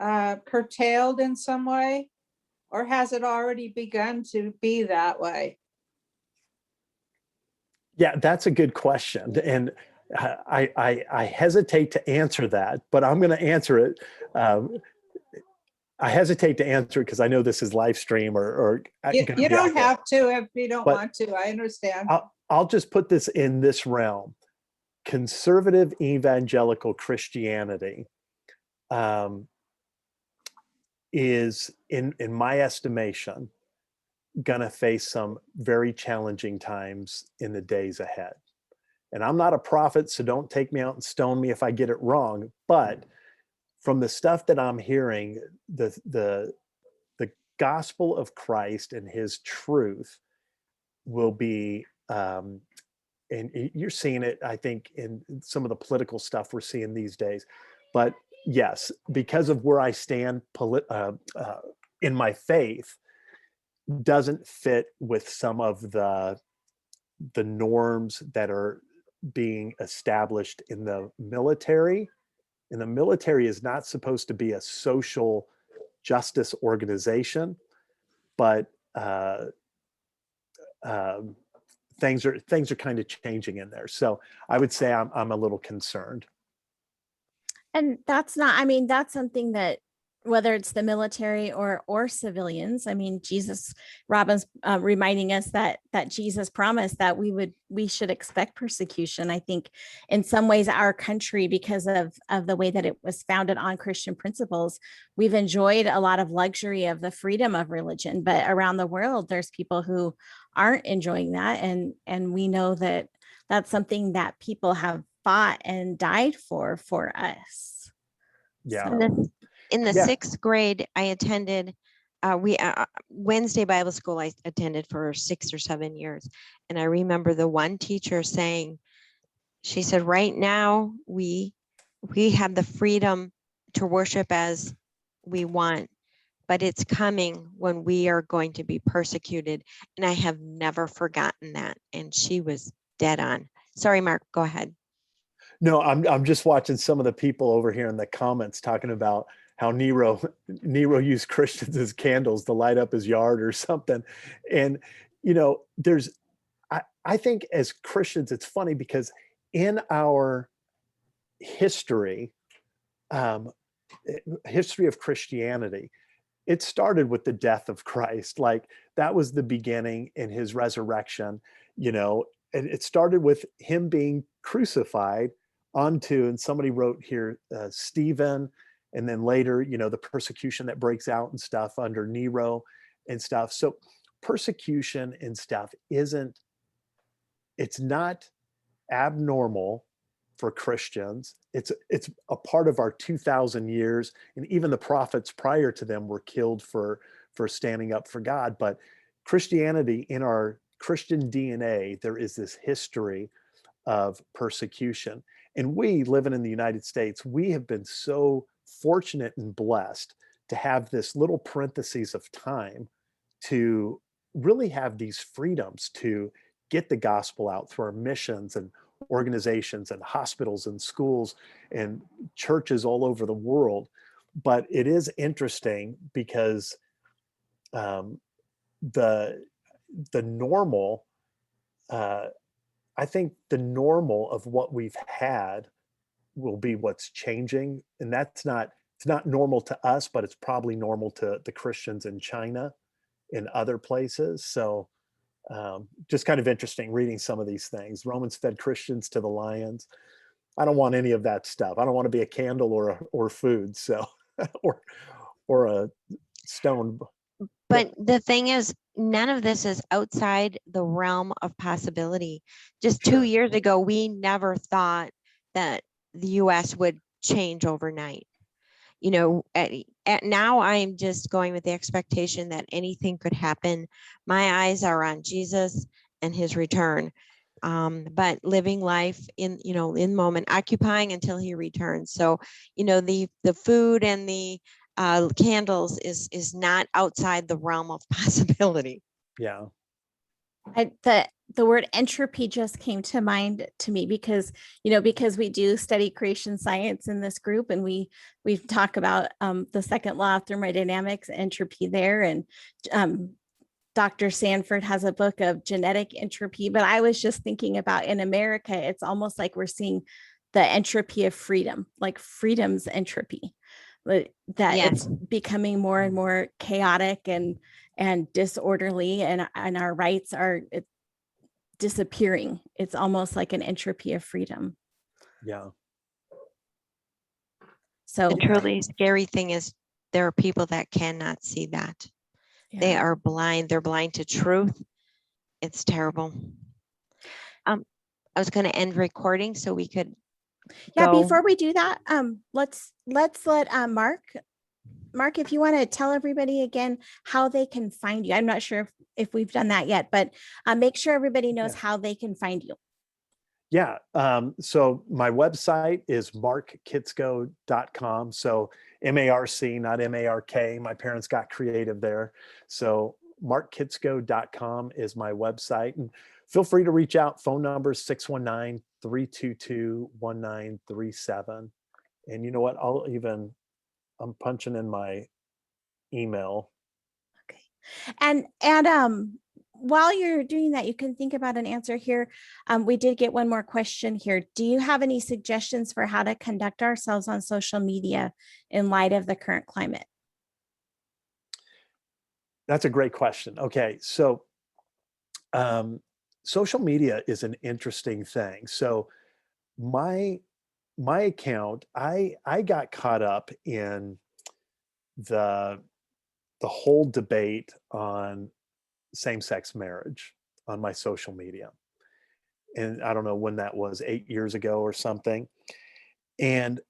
curtailed in some way, or has it already begun to be that way? Yeah, that's a good question. And I hesitate to answer that, but I'm going to answer it. I hesitate to answer it because I know this is live stream or you don't have to if you don't want to. I understand. I'll just put this in this realm. Conservative evangelical Christianity is, in my estimation, going to face some very challenging times in the days ahead. And I'm not a prophet, so don't take me out and stone me if I get it wrong. But from the stuff that I'm hearing, the gospel of Christ and his truth will be, and you're seeing it, I think, in some of the political stuff we're seeing these days. But yes, because of where I stand in my faith, doesn't fit with some of the norms that are being established in the military. And the military is not supposed to be a social justice organization, but things are kind of changing in there. So I would say I'm a little concerned. And that's not, I mean, that's something that whether it's the military or civilians. I mean, Robin's reminding us that Jesus promised that we should expect persecution. I think in some ways our country, because of the way that it was founded on Christian principles, we've enjoyed a lot of luxury of the freedom of religion, but around the world, there's people who aren't enjoying that. And we know that that's something that people have fought and died for us. Yeah. So, In the Yeah. 6th grade, I attended Wednesday Bible school. I attended for 6 or 7 years. And I remember the one teacher saying, she said, right now we have the freedom to worship as we want, but it's coming when we are going to be persecuted. And I have never forgotten that. And she was dead on. Sorry, Mark, go ahead. No, I'm just watching some of the people over here in the comments talking about how Nero used Christians as candles to light up his yard or something. And, I think as Christians, it's funny because in our history, history of Christianity, it started with the death of Christ. Like that was the beginning in his resurrection, and it started with him being crucified onto, and somebody wrote here, Stephen, and then later, the persecution that breaks out and stuff under Nero and stuff. So persecution and stuff it's not abnormal for Christians. It's a part of our 2,000 years, and even the prophets prior to them were killed for standing up for God. But Christianity, in our Christian DNA, there is this history of persecution. And we, living in the United States, we have been so fortunate and blessed to have this little parentheses of time to really have these freedoms to get the gospel out through our missions and organizations and hospitals and schools and churches all over the world. But it is interesting because the normal, I think the normal of what we've had will be what's changing. And it's not normal to us, but it's probably normal to the Christians in China, in other places. So just kind of interesting reading some of these things. Romans fed Christians to the lions. I don't want any of that stuff. I don't want to be a candle or food. So, or a stone. But the thing is, none of this is outside the realm of possibility. Just 2 years ago, we never thought that the US would change overnight. At now I'm just going with the expectation that anything could happen. My eyes are on Jesus and his return. But living life in moment, occupying until he returns. So, the food and the candles is not outside the realm of possibility. Yeah. The word entropy just came to mind to me because we do study creation science in this group, and we talk about the second law of thermodynamics, entropy there, and Dr. Sanford has a book of genetic entropy. But I was just thinking about in America, it's almost like we're seeing the entropy of freedom, like freedom's entropy, that it's becoming more and more chaotic and disorderly, and our rights are disappearing. It's almost like an entropy of freedom. Yeah. So the truly scary thing is there are people that cannot see that. Yeah. They are blind. They're blind to truth. It's terrible. I was going to end recording so we could go. Before we do that, let's let Mark, if you want to tell everybody again how they can find you. I'm not sure if we've done that yet, but make sure everybody knows how they can find you. Yeah. So my website is markkitsko.com. So MARC, not MARK. My parents got creative there. So markkitsko.com is my website. And feel free to reach out. Phone number is 619-322-1937. And you know what? I'm punching in my email. Okay. And while you're doing that, you can think about an answer here. We did get one more question here. Do you have any suggestions for how to conduct ourselves on social media in light of the current climate? That's a great question. Okay, so social media is an interesting thing. So my account, I got caught up in the whole debate on same-sex marriage on my social media. And I don't know when that was, 8 years ago or something. And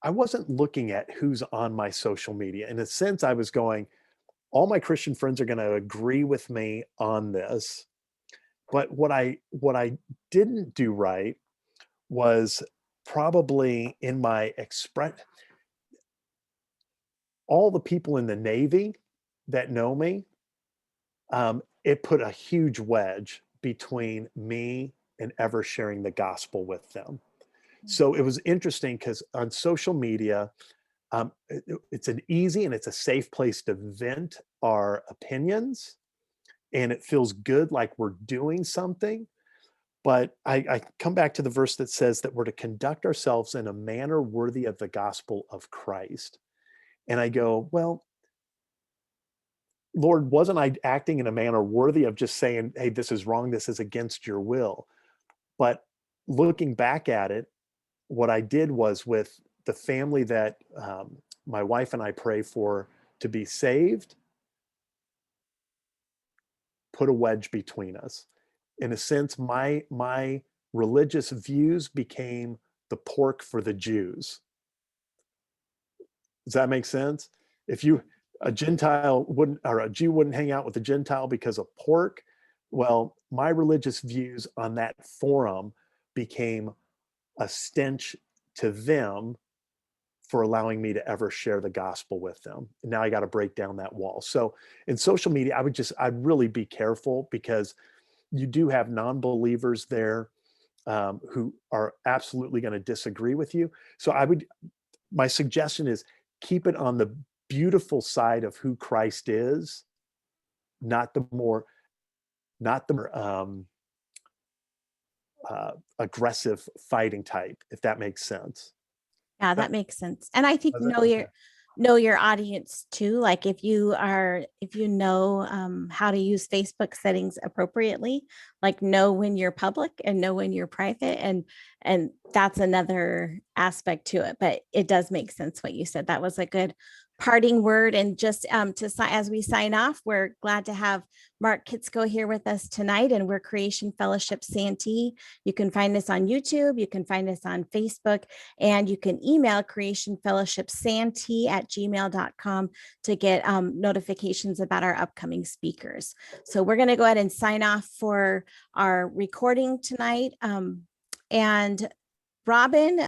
I wasn't looking at who's on my social media. In a sense, I was going, all my Christian friends are going to agree with me on this. But what I didn't do right was probably in my express, all the people in the Navy that know me, it put a huge wedge between me and ever sharing the gospel with them. So it was interesting because on social media, it's an easy and it's a safe place to vent our opinions, and it feels good like we're doing something. But I come back to the verse that says that we're to conduct ourselves in a manner worthy of the gospel of Christ. And I go, well, Lord, wasn't I acting in a manner worthy of just saying, hey, this is wrong, this is against your will? But looking back at it, what I did was with the family that my wife and I pray for to be saved, put a wedge between us. In a sense, my religious views became the pork for the Jews. Does that make sense? If a Gentile wouldn't, or a Jew wouldn't hang out with a Gentile because of pork, well, my religious views on that forum became a stench to them for allowing me to ever share the gospel with them. And now I got to break down that wall. So in social media, I'd really be careful, because you do have non-believers there who are absolutely going to disagree with you. So my suggestion is keep it on the beautiful side of who Christ is, not the more aggressive fighting type, if that makes sense. Yeah, that makes sense. And I think Does it? know your audience too. Like if you know how to use Facebook settings appropriately, like know when you're public and know when you're private, and that's another aspect to it. But it does make sense what you said. That was a good parting word. And just as we sign off, we're glad to have Marc Kitsko here with us tonight, and we're Creation Fellowship Santee. You can find us on YouTube, you can find us on Facebook, and you can email creationfellowshipsantee@gmail.com to get notifications about our upcoming speakers. So we're going to go ahead and sign off for our recording tonight. And Robin,